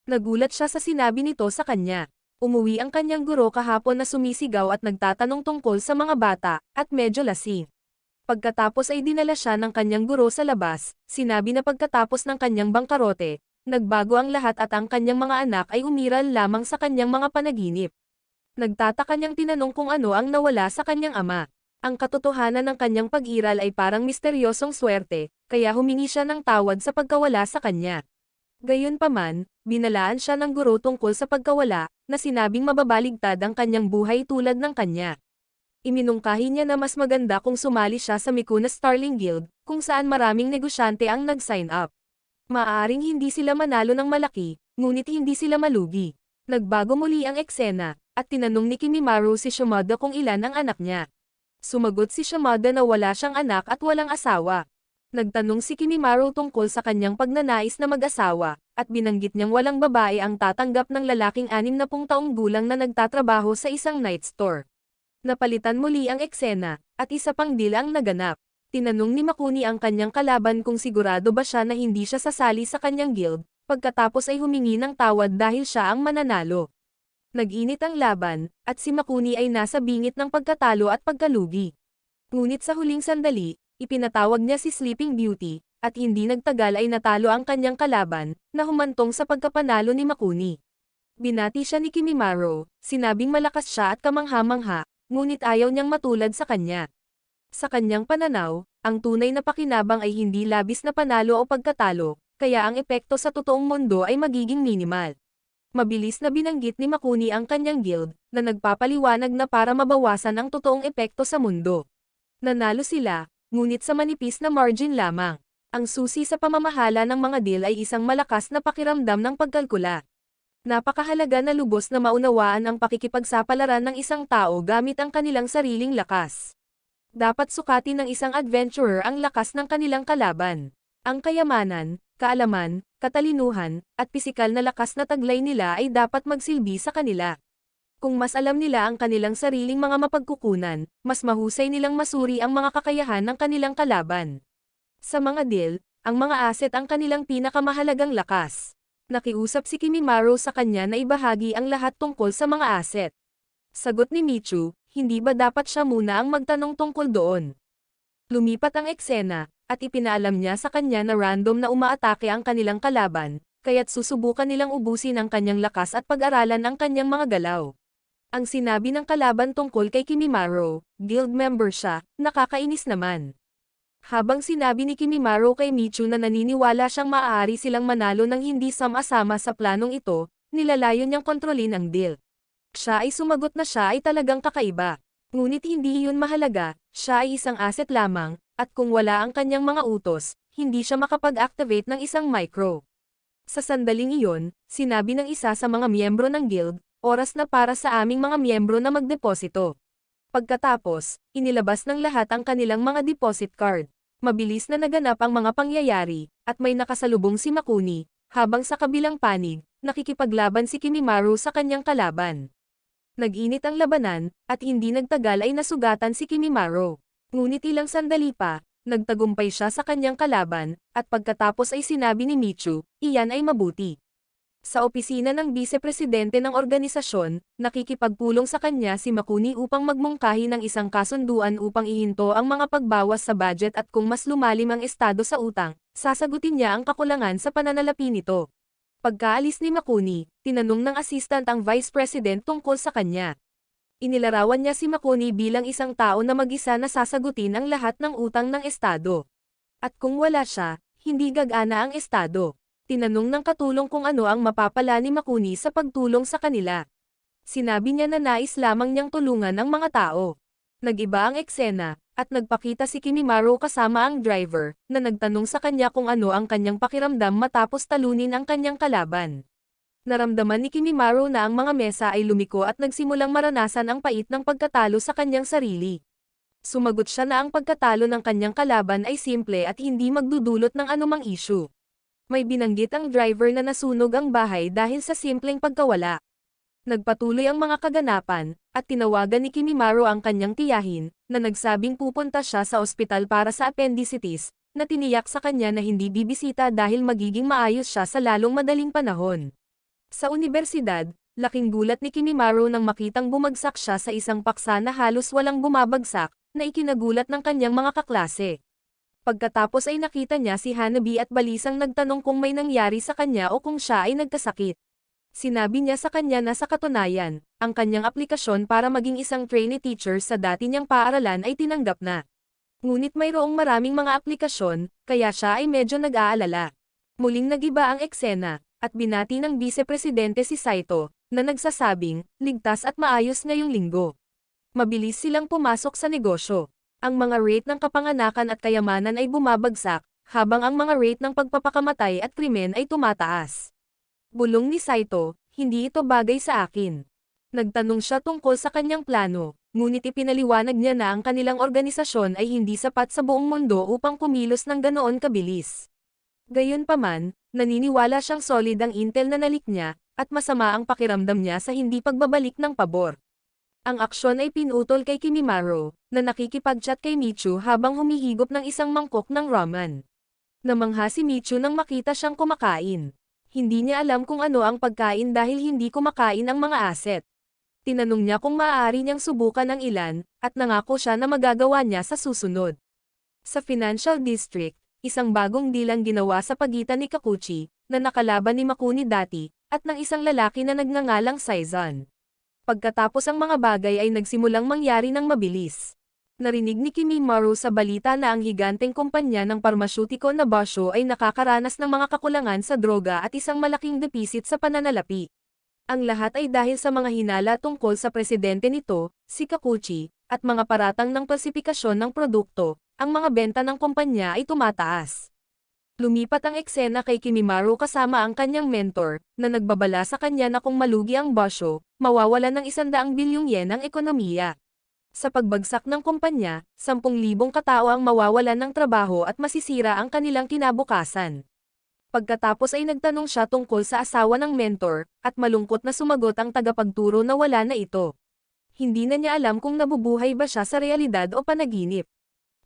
Nagulat siya sa sinabi nito sa kanya. Umuwi ang kanyang guro kahapon na sumisigaw at nagtatanong tungkol sa mga bata, at medyo lasing. Pagkatapos ay dinala siya ng kanyang guro sa labas, sinabi na pagkatapos ng kanyang bangkarote, nagbago ang lahat at ang kanyang mga anak ay umiral lamang sa kanyang mga panaginip. Nagtataka niyang tinanong kung ano ang nawala sa kanyang ama. Ang katotohanan ng kanyang pag-iral ay parang misteryosong swerte, kaya humingi siya ng tawad sa pagkawala sa kanya. Gayunpaman, binalaan siya ng guro tungkol sa pagkawala, na sinabing mababaligtad ang kanyang buhay tulad ng kanya. Iminungkahi niya na mas maganda kung sumali siya sa Mikuna Starling Guild, kung saan maraming negosyante ang nag-sign up. Maaaring hindi sila manalo ng malaki, ngunit hindi sila malugi. Nagbago muli ang eksena, at tinanong ni Kimimaru si Shimada kung ilan ang anak niya. Sumagot si Shimada na wala siyang anak at walang asawa. Nagtanong si Kimimaru tungkol sa kanyang pagnanais na mag-asawa, at binanggit niyang walang babae ang tatanggap ng lalaking 60 taong gulang na nagtatrabaho sa isang night store. Napalitan muli ang eksena, at isa pang deal ang naganap. Tinanong ni Makuni ang kanyang kalaban kung sigurado ba siya na hindi siya sasali sa kanyang guild, pagkatapos ay humingi ng tawad dahil siya ang mananalo. Nag-init ang laban, at si Makuni ay nasa bingit ng pagkatalo at pagkalugi. Ngunit sa huling sandali, ipinatawag niya si Sleeping Beauty, at hindi nagtagal ay natalo ang kanyang kalaban, na humantong sa pagkapanalo ni Makuni. Binati siya ni Kimimaro, sinabing malakas siya at kamangha-mangha, ngunit ayaw niyang matulad sa kanya. Sa kanyang pananaw, ang tunay na pakinabang ay hindi labis na panalo o pagkatalo, kaya ang epekto sa totoong mundo ay magiging minimal. Mabilis na binanggit ni Makuni ang kanyang guild, na nagpapaliwanag na para mabawasan ang totoong epekto sa mundo. Nanalo sila, ngunit sa manipis na margin lamang. Ang susi sa pamamahala ng mga deal ay isang malakas na pakiramdam ng pagkalkula. Napakahalaga na lubos na maunawaan ang pakikipagsapalaran ng isang tao gamit ang kanilang sariling lakas. Dapat sukatin ng isang adventurer ang lakas ng kanilang kalaban. Ang kayamanan, kaalaman, katalinuhan, at pisikal na lakas na taglay nila ay dapat magsilbi sa kanila. Kung mas alam nila ang kanilang sariling mga mapagkukunan, mas mahusay nilang masuri ang mga kakayahan ng kanilang kalaban. Sa mga deal, ang mga asset ang kanilang pinakamahalagang lakas. Nakiusap si Kimimaro sa kanya na ibahagi ang lahat tungkol sa mga asset. Sagot ni Michu, hindi ba dapat siya muna ang magtanong tungkol doon? Lumipat ang eksena, at ipinaalam niya sa kanya na random na umaatake ang kanilang kalaban, kaya't susubukan nilang ubusin ang kanyang lakas at pag-aralan ang kanyang mga galaw. Ang sinabi ng kalaban tungkol kay Kimimaro, guild member siya, nakakainis naman. Habang sinabi ni Kimimaro kay Michu na naniniwala siyang maaari silang manalo ng hindi sama-sama sa planong ito, nilalayo niyang kontrolin ang deal. Siya ay sumagot na siya ay talagang kakaiba. Ngunit hindi iyon mahalaga, siya ay isang asset lamang, at kung wala ang kanyang mga utos, hindi siya makapag-activate ng isang micro. Sa sandaling iyon, sinabi ng isa sa mga miyembro ng guild, oras na para sa aming mga miyembro na magdeposito. Pagkatapos, inilabas ng lahat ang kanilang mga deposit card. Mabilis na naganap ang mga pangyayari, at may nakasalubong si Makuni, habang sa kabilang panig, nakikipaglaban si Kimimaro sa kanyang kalaban. Nag-init ang labanan, at hindi nagtagal ay nasugatan si Kimimaro. Ngunit ilang sandali pa, nagtagumpay siya sa kanyang kalaban, at pagkatapos ay sinabi ni Michu, iyan ay mabuti. Sa opisina ng vice-presidente ng organisasyon, nakikipagpulong sa kanya si Makuni upang magmungkahi ng isang kasunduan upang ihinto ang mga pagbawas sa budget at kung mas lumalim ang estado sa utang, sasagutin niya ang kakulangan sa pananalapi nito. Pagkaalis ni Makuni, tinanong ng assistant ang vice president tungkol sa kanya. Inilarawan niya si Makuni bilang isang tao na mag-isa na sasagutin ang lahat ng utang ng estado. At kung wala siya, hindi gagana ang estado. Tinanong ng katulong kung ano ang mapapala ni Makuni sa pagtulong sa kanila. Sinabi niya na nais lamang niyang tulungan ang mga tao. Nag-iba ang eksena, at nagpakita si Kimimaro kasama ang driver, na nagtanong sa kanya kung ano ang kanyang pakiramdam matapos talunin ang kanyang kalaban. Naramdaman ni Kimimaro na ang mga mesa ay lumiko at nagsimulang maranasan ang pait ng pagkatalo sa kanyang sarili. Sumagot siya na ang pagkatalo ng kanyang kalaban ay simple at hindi magdudulot ng anumang issue. May binanggit ang driver na nasunog ang bahay dahil sa simpleng pagkawala. Nagpatuloy ang mga kaganapan, at tinawagan ni Kimimaro ang kanyang tiyahin, na nagsabing pupunta siya sa ospital para sa appendicitis, na tiniyak sa kanya na hindi bibisita dahil magiging maayos siya sa lalong madaling panahon. Sa unibersidad, laking gulat ni Kimimaro nang makitang bumagsak siya sa isang paksa na halos walang bumabagsak, na ikinagulat ng kanyang mga kaklase. Pagkatapos ay nakita niya si Hanabi at balisang nagtanong kung may nangyari sa kanya o kung siya ay nagkasakit. Sinabi niya sa kanya na sa katunayan, ang kanyang aplikasyon para maging isang trainee teacher sa dati niyang paaralan ay tinanggap na. Ngunit mayroong maraming mga aplikasyon, kaya siya ay medyo nag-aalala. Muling nagiba ang eksena, at binati ng vice-presidente si Saito, na nagsasabing, ligtas at maayos ngayong linggo. Mabilis silang pumasok sa negosyo. Ang mga rate ng kapanganakan at kayamanan ay bumabagsak, habang ang mga rate ng pagpapakamatay at krimen ay tumataas. Bulong ni Saito, hindi ito bagay sa akin. Nagtanong siya tungkol sa kanyang plano, ngunit ipinaliwanag niya na ang kanilang organisasyon ay hindi sapat sa buong mundo upang kumilos ng ganoon kabilis. Gayunpaman, naniniwala siyang solid ang intel na nalik niya, at masama ang pakiramdam niya sa hindi pagbabalik ng pabor. Ang aksyon ay pinutol kay Kimimaro, na nakikipag-chat kay Michu habang humihigop ng isang mangkok ng ramen. Namangha si Michu nang makita siyang kumakain. Hindi niya alam kung ano ang pagkain dahil hindi kumakain ang mga asset. Tinanong niya kung maaari niyang subukan ang ilan, at nangako siya na magagawa niya sa susunod. Sa Financial District, isang bagong deal ang ginawa sa pagitan ni Kikuchi, na nakalaban ni Makuni dati, at ng isang lalaki na nagngangalang Saizan. Pagkatapos ang mga bagay ay nagsimulang mangyari ng mabilis. Narinig ni Kimimaro sa balita na ang higanteng kumpanya ng parmasyutiko na Basho ay nakakaranas ng mga kakulangan sa droga at isang malaking depisit sa pananalapi. Ang lahat ay dahil sa mga hinala tungkol sa presidente nito, si Kikuchi, at mga paratang ng klasifikasyon ng produkto, ang mga benta ng kumpanya ay tumataas. Lumipat ang eksena kay Kimimaro kasama ang kanyang mentor, na nagbabala sa kanya na kung malugi ang Basho, mawawalan ng 100 bilyong yen ang ekonomiya. Sa pagbagsak ng kumpanya, 10,000 katao ang mawawalan ng trabaho at masisira ang kanilang kinabukasan. Pagkatapos ay nagtanong siya tungkol sa asawa ng mentor, at malungkot na sumagot ang tagapagturo na wala na ito. Hindi na niya alam kung nabubuhay ba siya sa realidad o panaginip.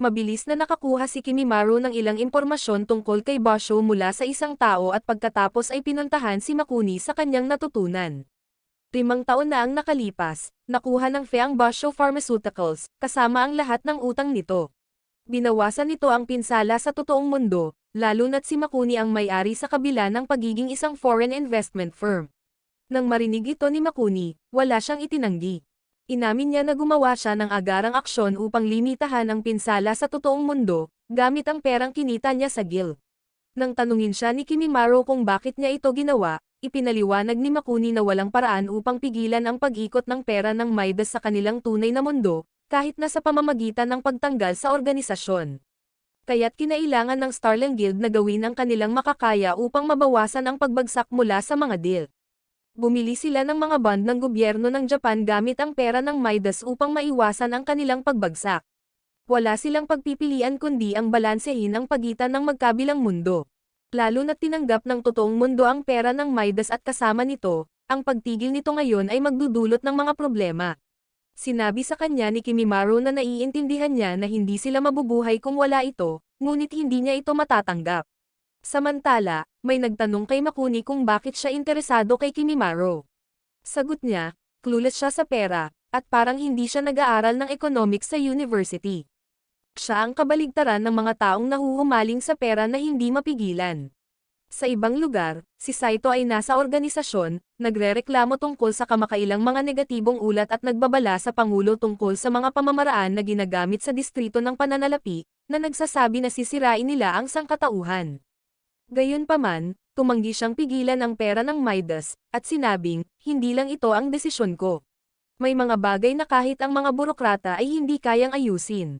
Mabilis na nakakuha si Kimimaro ng ilang impormasyon tungkol kay Basho mula sa isang tao at pagkatapos ay pinuntahan si Makuni sa kanyang natutunan. 5 taon na ang nakalipas, nakuha ng FE ang Basho Pharmaceuticals, kasama ang lahat ng utang nito. Binawasan nito ang pinsala sa totoong mundo, lalo na't si Makuni ang may-ari sa kabila ng pagiging isang foreign investment firm. Nang marinig ito ni Makuni, wala siyang itinanggi. Inamin niya na gumawa siya ng agarang aksyon upang limitahan ang pinsala sa totoong mundo, gamit ang perang kinita niya sa guild. Nang tanungin siya ni Kimimaro kung bakit niya ito ginawa, ipinaliwanag ni Makuni na walang paraan upang pigilan ang pag-ikot ng pera ng Midas sa kanilang tunay na mundo, kahit na sa pamamagitan ng pagtanggal sa organisasyon. Kaya't kinailangan ng Starling Guild na gawin ang kanilang makakaya upang mabawasan ang pagbagsak mula sa mga deal. Bumili sila ng mga bond ng gobyerno ng Japan gamit ang pera ng Midas upang maiwasan ang kanilang pagbagsak. Wala silang pagpipilian kundi ang balansehin ang pagitan ng magkabilang mundo. Lalo na tinanggap ng totoong mundo ang pera ng Midas at kasama nito, ang pagtigil nito ngayon ay magdudulot ng mga problema. Sinabi sa kanya ni Kimimaro na naiintindihan niya na hindi sila mabubuhay kung wala ito, ngunit hindi niya ito matatanggap. Samantala, may nagtanong kay Makuni kung bakit siya interesado kay Kimimaro. Sagot niya, clueless siya sa pera, at parang hindi siya nag-aaral ng economics sa university. Siya ang kabaligtaran ng mga taong nahuhumaling sa pera na hindi mapigilan. Sa ibang lugar, si Saito ay nasa organisasyon, nagrereklamo tungkol sa kamakailang mga negatibong ulat at nagbabala sa Pangulo tungkol sa mga pamamaraan na ginagamit sa distrito ng pananalapi, na nagsasabi na sisirain nila ang sangkatauhan. Gayunpaman, tumanggi siyang pigilan ang pera ng Midas, at sinabing, hindi lang ito ang desisyon ko. May mga bagay na kahit ang mga burokrata ay hindi kayang ayusin.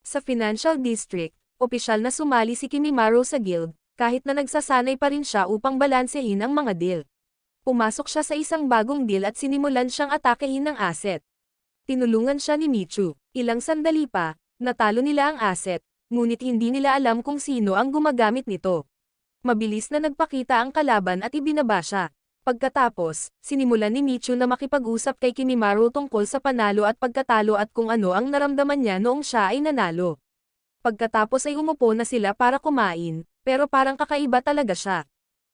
Sa Financial District, opisyal na sumali si Kimimaro sa guild, kahit na nagsasanay pa rin siya upang balansehin ang mga deal. Pumasok siya sa isang bagong deal at sinimulan siyang atakehin ng asset. Tinulungan siya ni Michu. Ilang sandali pa, natalo nila ang asset, ngunit hindi nila alam kung sino ang gumagamit nito. Mabilis na nagpakita ang kalaban at ibinaba siya. Pagkatapos, sinimulan ni Michu na makipag-usap kay Kimimaro tungkol sa panalo at pagkatalo at kung ano ang naramdaman niya noong siya ay nanalo. Pagkatapos ay umupo na sila para kumain, pero parang kakaiba talaga siya.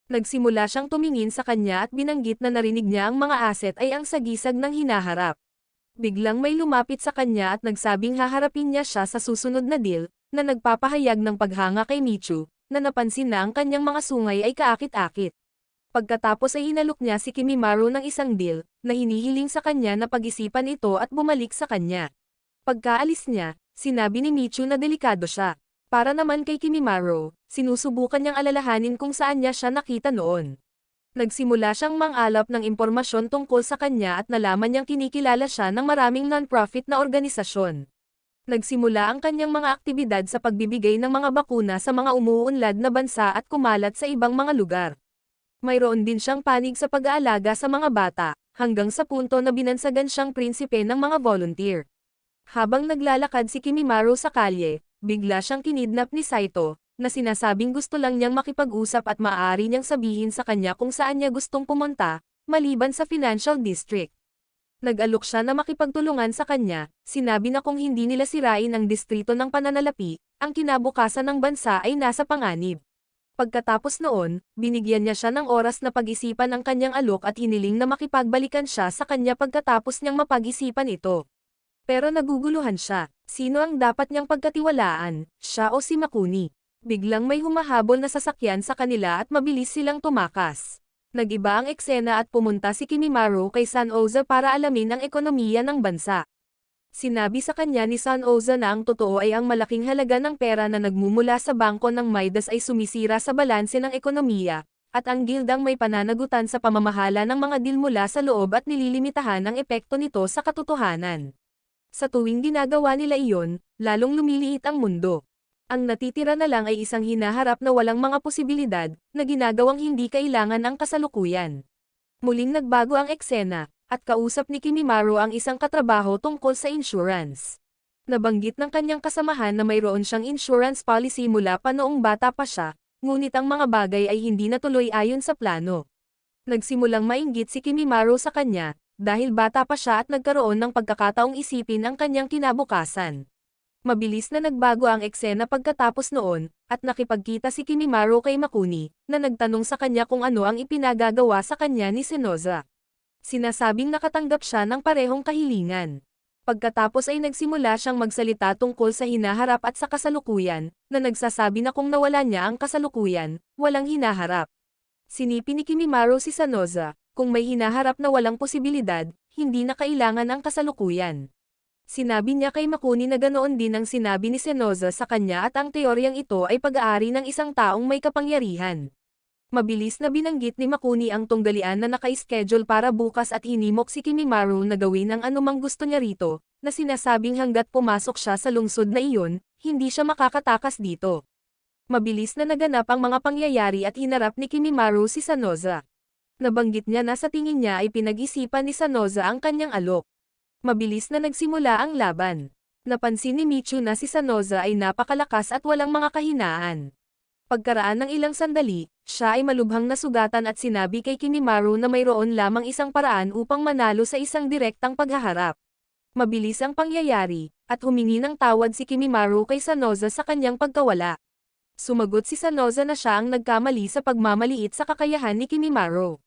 Nagsimula siyang tumingin sa kanya at binanggit na narinig niya ang mga asset ay ang sagisag ng hinaharap. Biglang may lumapit sa kanya at nagsabing haharapin niya siya sa susunod na deal, na nagpapahayag ng paghanga kay Michu, na napansin na ang kanyang mga sungay ay kaakit-akit. Pagkatapos ay hinalok niya si Kimimaro ng isang deal, na hinihiling sa kanya na pag-isipan ito at bumalik sa kanya. Pagkaalis niya, sinabi ni Michu na delikado siya. Para naman kay Kimimaro, sinusubukan niyang alalahanin kung saan niya siya nakita noon. Nagsimula siyang mangalap ng impormasyon tungkol sa kanya at nalaman niyang kinikilala siya ng maraming non-profit na organisasyon. Nagsimula ang kanyang mga aktibidad sa pagbibigay ng mga bakuna sa mga umuunlad na bansa at kumalat sa ibang mga lugar. Mayroon din siyang panig sa pag-aalaga sa mga bata, hanggang sa punto na binansagan siyang prinsipe ng mga volunteer. Habang naglalakad si Kimimaro sa kalye, bigla siyang kinidnap ni Saito, na sinasabing gusto lang niyang makipag-usap at maaari niyang sabihin sa kanya kung saan niya gustong pumunta, maliban sa Financial District. Nag-alok siya na makipagtulungan sa kanya, sinabi na kung hindi nila sirain ang distrito ng pananalapi, ang kinabukasan ng bansa ay nasa panganib. Pagkatapos noon, binigyan niya siya ng oras na pag-isipan ang kanyang alok at hiniling na makipagbalikan siya sa kanya pagkatapos niyang mapag-isipan ito. Pero naguguluhan siya, sino ang dapat niyang pagkatiwalaan, siya o si Makuni? Biglang may humahabol na sasakyan sa kanila at mabilis silang tumakas. Nag-iba ang eksena at pumunta si Kimimaro kay Sanoza para alamin ang ekonomiya ng bansa. Sinabi sa kanya ni Sanoza na ang totoo ay ang malaking halaga ng pera na nagmumula sa bangko ng Midas ay sumisira sa balanse ng ekonomiya, at ang gildang may pananagutan sa pamamahala ng mga deal mula sa loob at nililimitahan ang epekto nito sa katotohanan. Sa tuwing ginagawa nila iyon, lalong lumiliit ang mundo. Ang natitira na lang ay isang hinaharap na walang mga posibilidad, na ginagawang hindi kailangan ang kasalukuyan. Muling nagbago ang eksena, at kausap ni Kimimaro ang isang katrabaho tungkol sa insurance. Nabanggit ng kanyang kasamahan na mayroon siyang insurance policy mula pa noong bata pa siya, ngunit ang mga bagay ay hindi natuloy ayon sa plano. Nagsimulang mainggit si Kimimaro sa kanya, dahil bata pa siya at nagkaroon ng pagkakataong isipin ang kanyang kinabukasan. Mabilis na nagbago ang eksena pagkatapos noon, at nakipagkita si Kimimaro kay Makuni, na nagtanong sa kanya kung ano ang ipinagagawa sa kanya ni Sanoza. Sinasabing nakatanggap siya ng parehong kahilingan. Pagkatapos ay nagsimula siyang magsalita tungkol sa hinaharap at sa kasalukuyan, na nagsasabi na kung nawala niya ang kasalukuyan, walang hinaharap. Sinipi ni Kimimaro si Sanoza, kung may hinaharap na walang posibilidad, hindi na kailangan ang kasalukuyan. Sinabi niya kay Makuni na ganoon din ang sinabi ni Sanoza sa kanya at ang teoryang ito ay pag-aari ng isang taong may kapangyarihan. Mabilis na binanggit ni Makuni ang tunggalian na naka-schedule para bukas at hinimok si Kimimaro na gawin ang anumang gusto niya rito, na sinasabing hanggat pumasok siya sa lungsod na iyon, hindi siya makakatakas dito. Mabilis na naganap ang mga pangyayari at hinarap ni Kimimaro si Sanoza. Nabanggit niya na sa tingin niya ay pinag-isipan ni Sanoza ang kanyang alok. Mabilis na nagsimula ang laban. Napansin ni Michu na si Sanoza ay napakalakas at walang mga kahinaan. Pagkaraan ng ilang sandali, siya ay malubhang nasugatan at sinabi kay Kimimaro na mayroon lamang isang paraan upang manalo sa isang direktang paghaharap. Mabilis ang pangyayari, at humingi ng tawad si Kimimaro kay Sanoza sa kanyang pagkawala. Sumagot si Sanoza na siya ang nagkamali sa pagmamaliit sa kakayahan ni Kimimaro.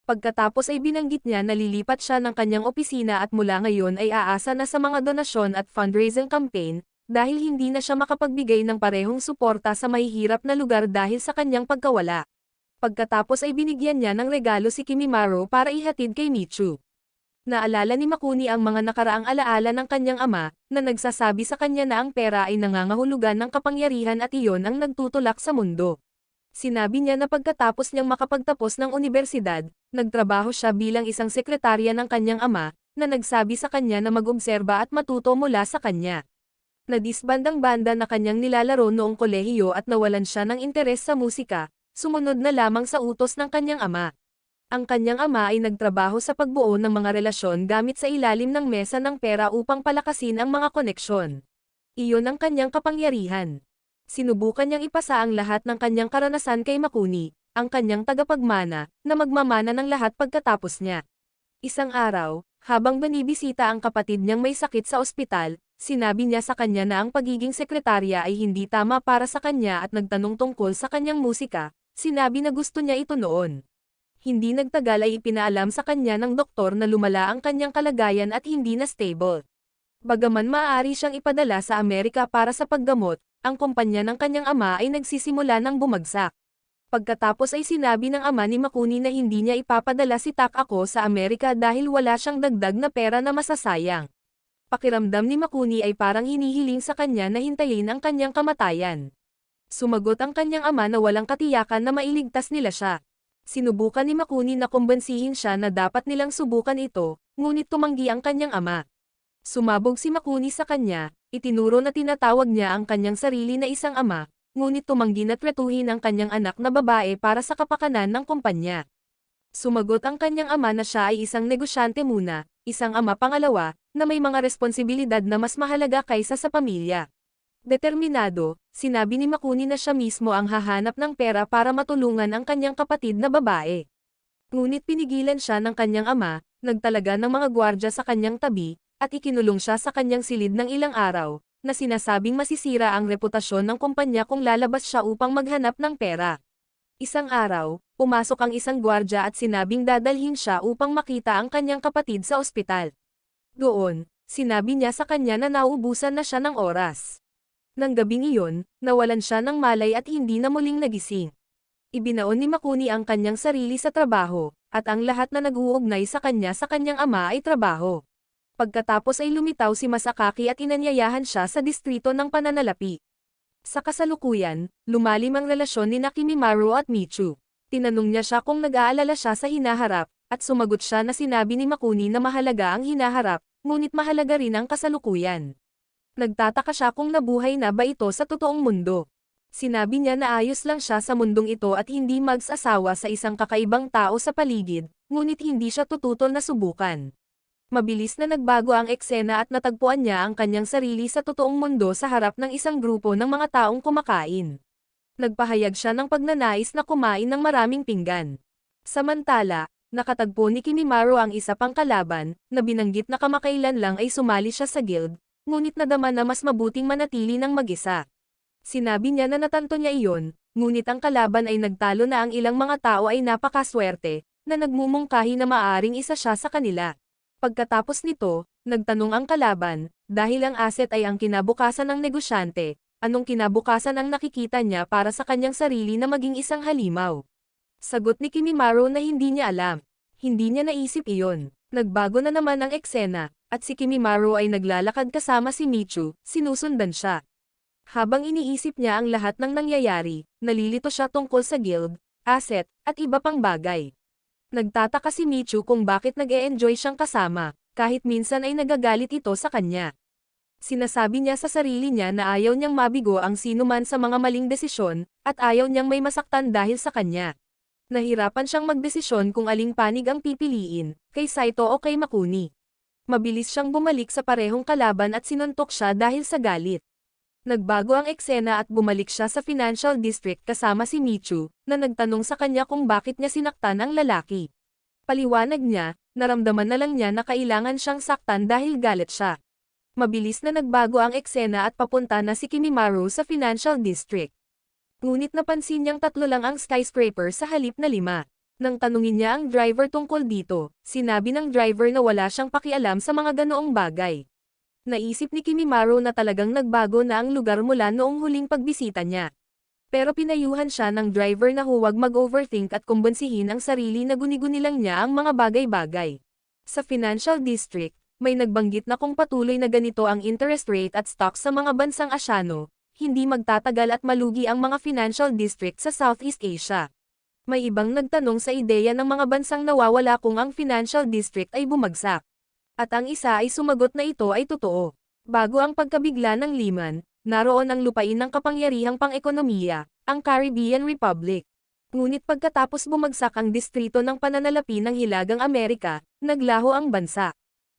Pagkatapos ay binanggit niya na lilipat siya ng kanyang opisina at mula ngayon ay aasa na sa mga donasyon at fundraising campaign, dahil hindi na siya makapagbigay ng parehong suporta sa mahihirap na lugar dahil sa kanyang pagkawala. Pagkatapos ay binigyan niya ng regalo si Kimimaro para ihatid kay Michu. Naalala ni Makuni ang mga nakaraang alaala ng kanyang ama, na nagsasabi sa kanya na ang pera ay nangangahulugan ng kapangyarihan at iyon ang nagtutulak sa mundo. Sinabi niya na pagkatapos niyang makapagtapos ng unibersidad, nagtrabaho siya bilang isang sekretarya ng kanyang ama, na nagsabi sa kanya na mag-obserba at matuto mula sa kanya. Nadisbandang banda na kanyang nilalaro noong kolehiyo at nawalan siya ng interes sa musika, sumunod na lamang sa utos ng kanyang ama. Ang kanyang ama ay nagtrabaho sa pagbuo ng mga relasyon gamit sa ilalim ng mesa ng pera upang palakasin ang mga koneksyon. Iyon ang kanyang kapangyarihan. Sinubukan niyang ipasa ang lahat ng kanyang karanasan kay Makuni, ang kanyang tagapagmana, na magmamana ng lahat pagkatapos niya. Isang araw, habang binibisita ang kapatid niyang may sakit sa ospital, sinabi niya sa kanya na ang pagiging sekretarya ay hindi tama para sa kanya at nagtanong tungkol sa kanyang musika, sinabi na gusto niya ito noon. Hindi nagtagal ay ipinaalam sa kanya ng doktor na lumala ang kanyang kalagayan at hindi na stable. Bagaman maaari siyang ipadala sa Amerika para sa paggamot, ang kumpanya ng kanyang ama ay nagsisimula ng bumagsak. Pagkatapos ay sinabi ng ama ni Makuni na hindi niya ipapadala si Takako sa Amerika dahil wala siyang dagdag na pera na masasayang. Pakiramdam ni Makuni ay parang hinihiling sa kanya na hintayin ang kanyang kamatayan. Sumagot ang kanyang ama na walang katiyakan na mailigtas nila siya. Sinubukan ni Makuni na kumbansihin siya na dapat nilang subukan ito, ngunit tumanggi ang kanyang ama. Sumabog si Makuni sa kanya, itinuro na tinatawag niya ang kanyang sarili na isang ama, ngunit tumanggi na tretuhin ang kanyang anak na babae para sa kapakanan ng kumpanya. Sumagot ang kanyang ama na siya ay isang negosyante muna, isang ama pangalawa, na may mga responsibilidad na mas mahalaga kaysa sa pamilya. Determinado, sinabi ni Makuni na siya mismo ang hahanap ng pera para matulungan ang kanyang kapatid na babae. Ngunit pinigilan siya ng kanyang ama, nagtalaga ng mga gwardya sa kanyang tabi, at ikinulong siya sa kanyang silid ng ilang araw, na sinasabing masisira ang reputasyon ng kumpanya kung lalabas siya upang maghanap ng pera. Isang araw, pumasok ang isang gwardya at sinabing dadalhin siya upang makita ang kanyang kapatid sa ospital. Doon, sinabi niya sa kanya na nauubusan na siya ng oras. Nang gabing iyon, nawalan siya ng malay at hindi na muling nagising. Ibinaon ni Makuni ang kanyang sarili sa trabaho, at ang lahat na nag-uugnay sa kanyang ama ay trabaho. Pagkatapos ay lumitaw si Masakaki at inanyayahan siya sa distrito ng pananalapi. Sa kasalukuyan, lumalim ang relasyon ni Kimimaro at Michu. Tinanong niya siya kung nag-aalala siya sa hinaharap, at sumagot siya na sinabi ni Makuni na mahalaga ang hinaharap, ngunit mahalaga rin ang kasalukuyan. Nagtataka siya kung nabuhay na ba ito sa totoong mundo. Sinabi niya na ayos lang siya sa mundong ito at hindi mag-asawa sa isang kakaibang tao sa paligid, ngunit hindi siya tututol na subukan. Mabilis na nagbago ang eksena at natagpuan niya ang kanyang sarili sa totoong mundo sa harap ng isang grupo ng mga taong kumakain. Nagpahayag siya ng pagnanais na kumain ng maraming pinggan. Samantala, nakatagpo ni Kimimaro ang isa pang kalaban, na binanggit na kamakailan lang ay sumali siya sa guild, ngunit nadama na mas mabuting manatili ng mag-isa. Sinabi niya na natanto niya iyon, ngunit ang kalaban ay nagtalo na ang ilang mga tao ay napakaswerte, na nagmumungkahi na maaring isa siya sa kanila. Pagkatapos nito, nagtanong ang kalaban, dahil ang asset ay ang kinabukasan ng negosyante, anong kinabukasan ang nakikita niya para sa kanyang sarili na maging isang halimaw? Sagot ni Kimimaro na hindi niya alam. Hindi niya naisip iyon. Nagbago na naman ang eksena, at si Kimimaro ay naglalakad kasama si Michu, sinusundan siya. Habang iniisip niya ang lahat ng nangyayari, nalilito siya tungkol sa guild, asset, at iba pang bagay. Nagtataka si Michu kung bakit nag-e-enjoy siyang kasama, kahit minsan ay nagagalit ito sa kanya. Sinasabi niya sa sarili niya na ayaw niyang mabigo ang sinuman sa mga maling desisyon, at ayaw niyang may masaktan dahil sa kanya. Nahirapan siyang magdesisyon kung aling panig ang pipiliin, kay Saito o kay Makuni. Mabilis siyang bumalik sa parehong kalaban at sinuntok siya dahil sa galit. Nagbago ang eksena at bumalik siya sa Financial District kasama si Michu, na nagtanong sa kanya kung bakit niya sinaktan ang lalaki. Paliwanag niya, naramdaman na lang niya na kailangan siyang saktan dahil galit siya. Mabilis na nagbago ang eksena at papunta na si Kimimaro sa Financial District. Ngunit napansin niyang 3 lang ang skyscraper sa halip na 5. Nang tanungin niya ang driver tungkol dito, sinabi ng driver na wala siyang pakialam sa mga ganoong bagay. Naisip ni Kimimaro na talagang nagbago na ang lugar mula noong huling pagbisita niya. Pero pinayuhan siya ng driver na huwag mag-overthink at kumbinsihin ang sarili na guni-guni lang niya ang mga bagay-bagay. Sa Financial District, may nagbanggit na kung patuloy na ganito ang interest rate at stocks sa mga bansang Asyano, hindi magtatagal at malugi ang mga financial district sa Southeast Asia. May ibang nagtanong sa ideya ng mga bansang nawawala kung ang financial district ay bumagsak. At ang isa ay sumagot na ito ay totoo. Bago ang pagkabigla ng Lehman, naroon ang lupain ng kapangyarihang pang-ekonomiya, ang Caribbean Republic. Ngunit pagkatapos bumagsak ang distrito ng pananalapi ng Hilagang Amerika, naglaho ang bansa.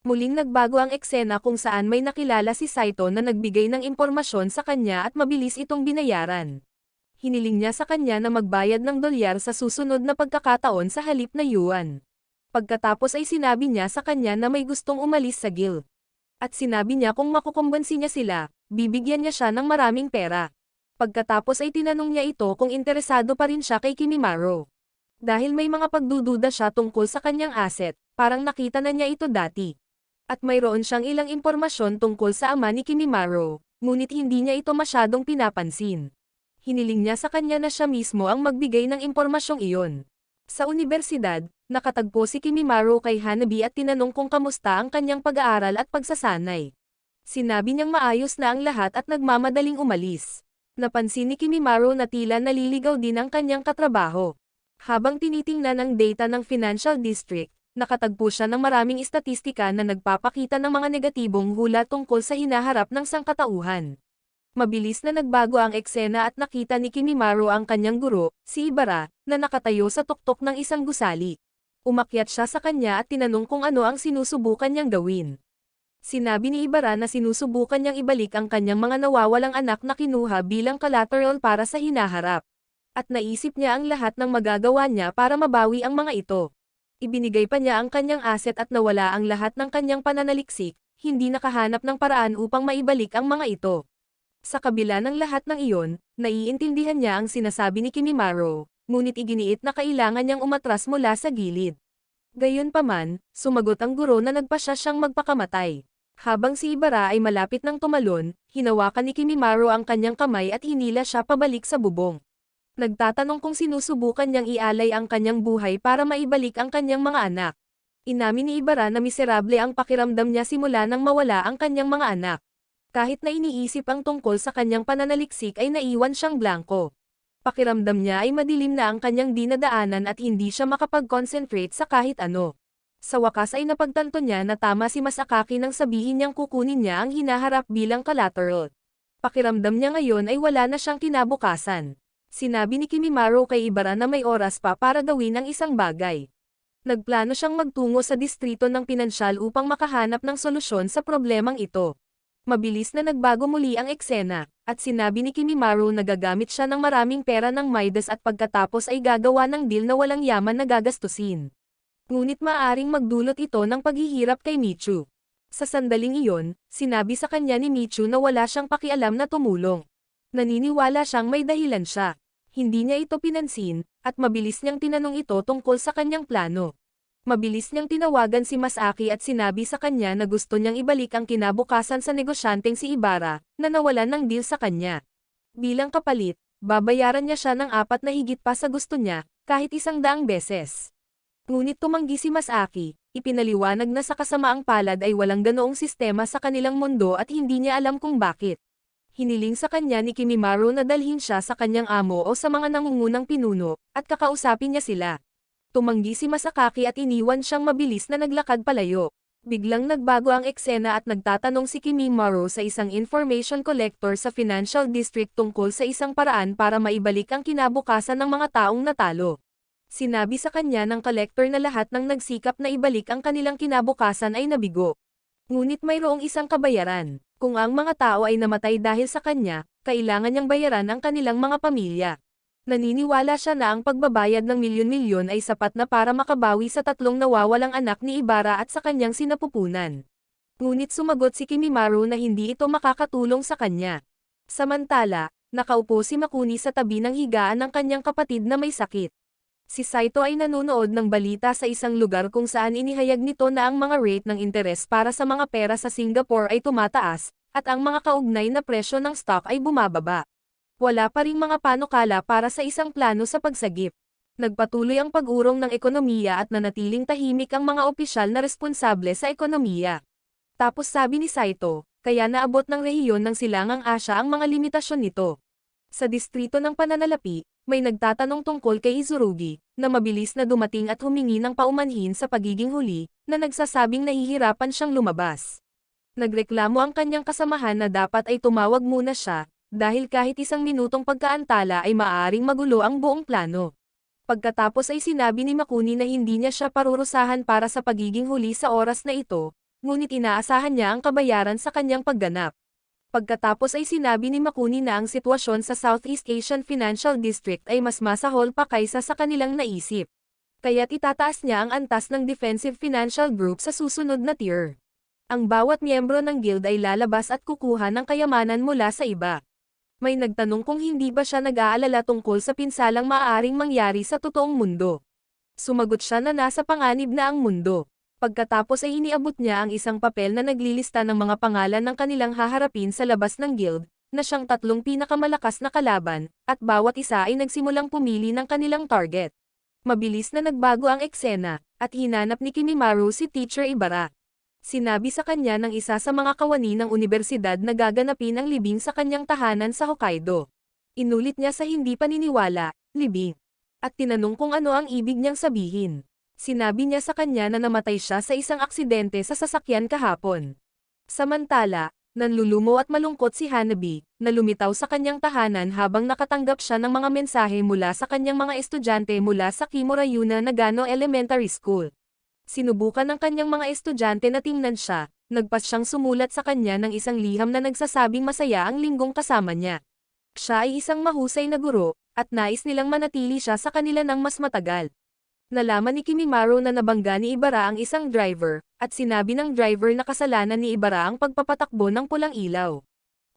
Muling nagbago ang eksena kung saan may nakilala si Saito na nagbigay ng impormasyon sa kanya at mabilis itong binayaran. Hiniling niya sa kanya na magbayad ng dolyar sa susunod na pagkakataon sa halip na yuan. Pagkatapos ay sinabi niya sa kanya na may gustong umalis sa guild. At sinabi niya kung makukumbansi niya sila, bibigyan niya siya ng maraming pera. Pagkatapos ay tinanong niya ito kung interesado pa rin siya kay Kimimaro. Dahil may mga pagdududa siya tungkol sa kanyang asset, parang nakita na niya ito dati. At mayroon siyang ilang impormasyon tungkol sa ama ni Kimimaro, ngunit hindi niya ito masyadong pinapansin. Hiniling niya sa kanya na siya mismo ang magbigay ng impormasyong iyon. Sa universidad, nakatagpo si Kimimaro kay Hanabi at tinanong kung kamusta ang kanyang pag-aaral at pagsasanay. Sinabi niyang maayos na ang lahat at nagmamadaling umalis. Napansin ni Kimimaro na tila naliligaw din ang kanyang katrabaho. Habang tinitingnan ang data ng Financial District, nakatagpo siya ng maraming istatistika na nagpapakita ng mga negatibong hula tungkol sa hinaharap ng sangkatauhan. Mabilis na nagbago ang eksena at nakita ni Kimimaro ang kanyang guro, si Ibara, na nakatayo sa tuktok ng isang gusali. Umakyat siya sa kanya at tinanong kung ano ang sinusubukan niyang gawin. Sinabi ni Ibara na sinusubukan niyang ibalik ang kanyang mga nawawalang anak na kinuha bilang collateral para sa hinaharap. At naisip niya ang lahat ng magagawa niya para mabawi ang mga ito. Ibinigay pa niya ang kanyang asset at nawala ang lahat ng kanyang pananaliksik, hindi nakahanap ng paraan upang maibalik ang mga ito. Sa kabila ng lahat ng iyon, naiintindihan niya ang sinasabi ni Kimimaro, ngunit iginiit na kailangan niyang umatras mula sa gilid. Gayunpaman, sumagot ang guro na nagpasya siyang magpakamatay. Habang si Ibara ay malapit ng tumalon, hinawakan ni Kimimaro ang kanyang kamay at hinila siya pabalik sa bubong. Nagtatanong kung sinusubukan niyang ialay ang kanyang buhay para maibalik ang kanyang mga anak. Inamin ni Ibara na miserable ang pakiramdam niya simula nang mawala ang kanyang mga anak. Kahit na iniisip ang tungkol sa kanyang pananaliksik ay naiwan siyang blanko. Pakiramdam niya ay madilim na ang kanyang dinadaanan at hindi siya makapag-concentrate sa kahit ano. Sa wakas ay napagtanto niya na tama si Masakaki nang sabihin niyang kukunin niya ang hinaharap bilang collateral. Pakiramdam niya ngayon ay wala na siyang kinabukasan. Sinabi ni Kimimaro kay Ibara na may oras pa para gawin ang isang bagay. Nagplano siyang magtungo sa distrito ng pinansyal upang makahanap ng solusyon sa problemang ito. Mabilis na nagbago muli ang eksena, at sinabi ni Kimimaro na gagamit siya ng maraming pera ng Midas at pagkatapos ay gagawa ng deal na walang yaman na gagastusin. Ngunit maaaring magdulot ito ng paghihirap kay Michu. Sa sandaling iyon, sinabi sa kanya ni Michu na wala siyang pakialam na tumulong. Naniniwala siyang may dahilan siya. Hindi niya ito pinansin, at mabilis niyang tinanong ito tungkol sa kanyang plano. Mabilis niyang tinawagan si Masaki at sinabi sa kanya na gusto niyang ibalik ang kinabukasan sa negosyanteng si Ibara, na nawalan ng deal sa kanya. Bilang kapalit, babayaran niya siya ng 4 na higit pa sa gusto niya, kahit 100 beses. Ngunit tumanggi si Masaki, ipinaliwanag na sa kasamaang palad ay walang ganoong sistema sa kanilang mundo at hindi niya alam kung bakit. Hiniling sa kanya ni Kimimaro na dalhin siya sa kanyang amo o sa mga nangungunang pinuno, at kakausapin niya sila. Tumanggi si Masakaki at iniwan siyang mabilis na naglakad palayo. Biglang nagbago ang eksena at nagtatanong si Kimimaro sa isang information collector sa Financial District tungkol sa isang paraan para maibalik ang kinabukasan ng mga taong natalo. Sinabi sa kanya ng collector na lahat ng nagsikap na ibalik ang kanilang kinabukasan ay nabigo. Ngunit mayroong isang kabayaran. Kung ang mga tao ay namatay dahil sa kanya, kailangan niyang bayaran ang kanilang mga pamilya. Naniniwala siya na ang pagbabayad ng milyon-milyon ay sapat na para makabawi sa 3 nawawalang anak ni Ibara at sa kanyang sinapupunan. Ngunit sumagot si Kimimaro na hindi ito makakatulong sa kanya. Samantala, nakaupo si Makuni sa tabi ng higaan ng kanyang kapatid na may sakit. Si Saito ay nanonood ng balita sa isang lugar kung saan inihayag nito na ang mga rate ng interes para sa mga pera sa Singapore ay tumataas, at ang mga kaugnay na presyo ng stock ay bumababa. Wala pa ring mga panukala para sa isang plano sa pagsagip. Nagpatuloy ang pag-urong ng ekonomiya at nanatiling tahimik ang mga opisyal na responsable sa ekonomiya. Tapos sabi ni Saito, kaya naabot ng rehiyon ng Silangang Asya ang mga limitasyon nito. Sa distrito ng pananalapi, may nagtatanong tungkol kay Izurugi, na mabilis na dumating at humingi ng paumanhin sa pagiging huli, na nagsasabing nahihirapan siyang lumabas. Nagreklamo ang kanyang kasamahan na dapat ay tumawag muna siya, dahil kahit 1 minutong pagkaantala ay maaaring magulo ang buong plano. Pagkatapos ay sinabi ni Makuni na hindi niya siya parurusahan para sa pagiging huli sa oras na ito, ngunit inaasahan niya ang kabayaran sa kanyang pagganap. Pagkatapos ay sinabi ni Makuni na ang sitwasyon sa Southeast Asian Financial District ay mas masahol pa kaysa sa kanilang naisip. Kaya't itataas niya ang antas ng Defensive Financial Group sa susunod na tier. Ang bawat miyembro ng guild ay lalabas at kukuha ng kayamanan mula sa iba. May nagtanong kung hindi ba siya nag-aalala tungkol sa pinsalang maaaring mangyari sa totoong mundo. Sumagot siya na nasa panganib na ang mundo. Pagkatapos ay iniabot niya ang isang papel na naglilista ng mga pangalan ng kanilang haharapin sa labas ng guild, na siyang 3 pinakamalakas na kalaban, at bawat isa ay nagsimulang pumili ng kanilang target. Mabilis na nagbago ang eksena, at hinanap ni Kimimaro si Teacher Ibara. Sinabi sa kanya ng isa sa mga kawani ng unibersidad na gaganapin ang libing sa kanyang tahanan sa Hokkaido. Inulit niya sa hindi paniniwala, libing. At tinanong kung ano ang ibig niyang sabihin. Sinabi niya sa kanya na namatay siya sa isang aksidente sa sasakyan kahapon. Samantala, nanlulumo at malungkot si Hanabi, na lumitaw sa kanyang tahanan habang nakatanggap siya ng mga mensahe mula sa kanyang mga estudyante mula sa Kimura-Yuna Nagano Elementary School. Sinubukan ng kanyang mga estudyante na tingnan siya, nagpas siyang sumulat sa kanya ng isang liham na nagsasabing masaya ang linggong kasama niya. Siya ay isang mahusay na guro, at nais nilang manatili siya sa kanila ng mas matagal. Nalaman ni Kimimaro na nabangga ni Ibara ang isang driver, at sinabi ng driver na kasalanan ni Ibara ang pagpapatakbo ng pulang ilaw.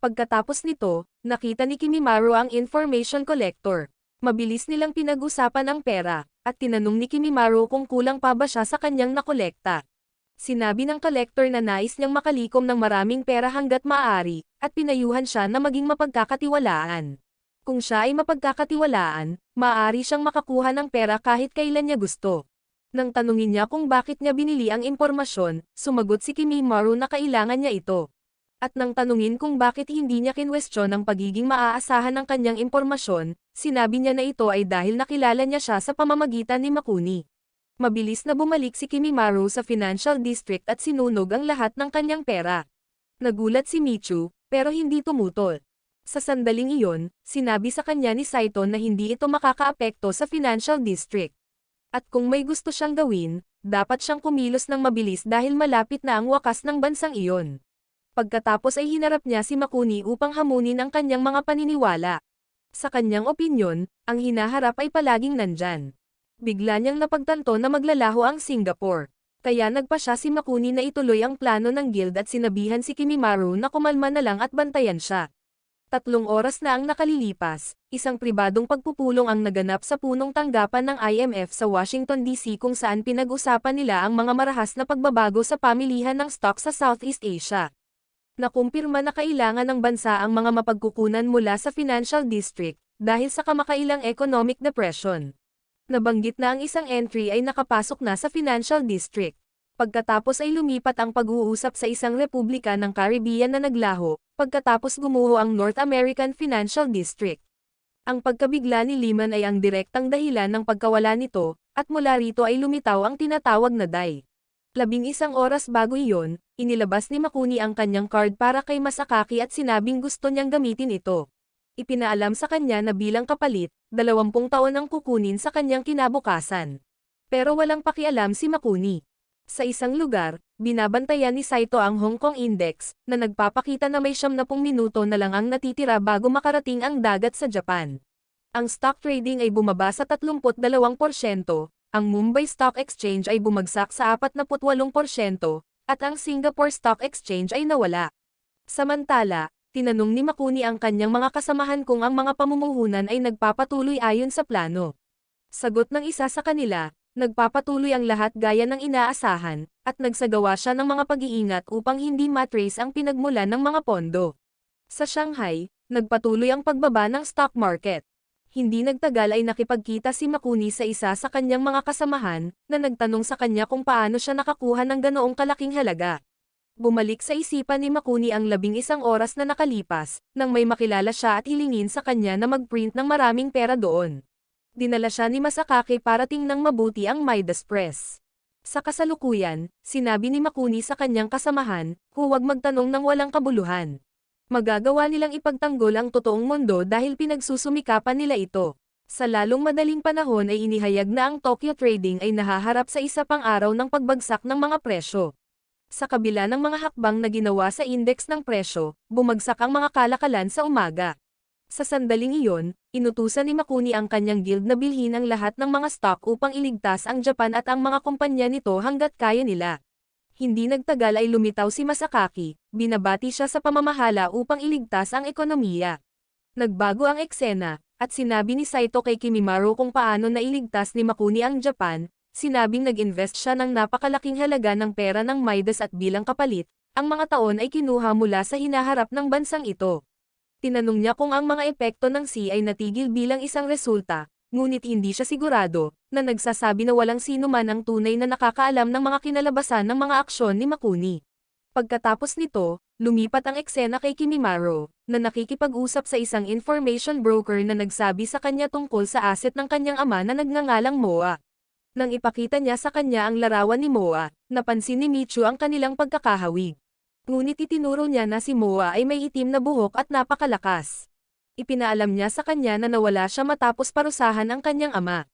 Pagkatapos nito, nakita ni Kimimaro ang information collector. Mabilis nilang pinag-usapan ang pera, at tinanong ni Kimimaro kung kulang pa ba siya sa kanyang nakolekta. Sinabi ng collector na nais niyang makalikom ng maraming pera hanggat maaari, at pinayuhan siya na maging mapagkakatiwalaan. Kung siya ay mapagkakatiwalaan, maaari siyang makakuha ng pera kahit kailan niya gusto. Nang tanungin niya kung bakit niya binili ang impormasyon, sumagot si Kimimaro na kailangan niya ito. At nang tanungin kung bakit hindi niya kinwestiyon ang pagiging maaasahan ng kanyang impormasyon, sinabi niya na ito ay dahil nakilala niya siya sa pamamagitan ni Makuni. Mabilis na bumalik si Kimimaro sa Financial District at sinunog ang lahat ng kanyang pera. Nagulat si Michu, pero hindi tumutol. Sa sandaling iyon, sinabi sa kanya ni Saito na hindi ito makakaapekto sa Financial District. At kung may gusto siyang gawin, dapat siyang kumilos ng mabilis dahil malapit na ang wakas ng bansang iyon. Pagkatapos ay hinarap niya si Makuni upang hamunin ang kanyang mga paniniwala. Sa kanyang opinyon, ang hinaharap ay palaging nandyan. Bigla niyang napagtanto na maglalaho ang Singapore. Kaya nagpa siya si Makuni na ituloy ang plano ng guild at sinabihan si Kimimaro na kumalma na lang at bantayan siya. 3 oras na ang nakalilipas, isang pribadong pagpupulong ang naganap sa punong tanggapan ng IMF sa Washington DC kung saan pinag-usapan nila ang mga marahas na pagbabago sa pamilihan ng stock sa Southeast Asia. Nakumpirma na kailangan ng bansa ang mga mapagkukunan mula sa Financial District, dahil sa kamakailang economic depression. Nabanggit na ang isang entry ay nakapasok na sa Financial District. Pagkatapos ay lumipat ang pag-uusap sa isang republika ng Caribbean na naglaho, pagkatapos gumuho ang North American Financial District. Ang pagkabigla ni Lehman ay ang direktang dahilan ng pagkawala nito, at mula rito ay lumitaw ang tinatawag na DAI. 11 oras bago iyon, inilabas ni Makuni ang kanyang card para kay Masakaki at sinabing gusto niyang gamitin ito. Ipinaalam sa kanya na bilang kapalit, 20 taon ang kukunin sa kanyang kinabukasan. Pero walang pakialam si Makuni. Sa isang lugar, binabantayan ni Saito ang Hong Kong Index, na nagpapakita na may 70 minuto na lang ang natitira bago makarating ang dagat sa Japan. Ang stock trading ay bumaba sa 32%, ang Mumbai Stock Exchange ay bumagsak sa 48%, at ang Singapore Stock Exchange ay nawala. Samantala, tinanong ni Makuni ang kanyang mga kasamahan kung ang mga pamumuhunan ay nagpapatuloy ayon sa plano. Sagot ng isa sa kanila, nagpapatuloy ang lahat gaya ng inaasahan, at nagsagawa siya ng mga pag-iingat upang hindi matrace ang pinagmulan ng mga pondo. Sa Shanghai, nagpatuloy ang pagbaba ng stock market. Hindi nagtagal ay nakipagkita si Makuni sa isa sa kanyang mga kasamahan, na nagtanong sa kanya kung paano siya nakakuha ng ganoong kalaking halaga. Bumalik sa isipan ni Makuni ang 11 oras na nakalipas, nang may makilala siya at hilingin sa kanya na mag-print ng maraming pera doon. Dinala siya ni Masakaki para tingnang mabuti ang Midas Press. Sa kasalukuyan, sinabi ni Makuni sa kanyang kasamahan, huwag magtanong ng walang kabuluhan. Magagawa nilang ipagtanggol ang totoong mundo dahil pinagsusumikapan nila ito. Sa lalong madaling panahon ay inihayag na ang Tokyo Trading ay nahaharap sa isa pang araw ng pagbagsak ng mga presyo. Sa kabila ng mga hakbang na ginawa sa index ng presyo, bumagsak ang mga kalakalan sa umaga. Sa sandaling iyon, inutusan ni Makuni ang kanyang guild na bilhin ang lahat ng mga stock upang iligtas ang Japan at ang mga kumpanya nito hanggat kaya nila. Hindi nagtagal ay lumitaw si Masakaki, binabati siya sa pamamahala upang iligtas ang ekonomiya. Nagbago ang eksena, at sinabi ni Saito kay Kimimaro kung paano nailigtas ni Makuni ang Japan. Sinabing nag-invest siya ng napakalaking halaga ng pera ng Midas at bilang kapalit, ang mga taon ay kinuha mula sa hinaharap ng bansang ito. Tinanong niya kung ang mga epekto ng sea ay natigil bilang isang resulta, ngunit hindi siya sigurado, na nagsasabi na walang sino man ang tunay na nakakaalam ng mga kinalabasan ng mga aksyon ni Makuni. Pagkatapos nito, lumipat ang eksena kay Kimimaro, na nakikipag-usap sa isang information broker na nagsabi sa kanya tungkol sa asset ng kanyang ama na nagngangalang Moa. Nang ipakita niya sa kanya ang larawan ni Moa, napansin ni Michu ang kanilang pagkakahawig. Ngunit itinuro niya na si Moa ay may itim na buhok at napakalakas. Ipinaalam niya sa kanya na nawala siya matapos parusahan ang kanyang ama.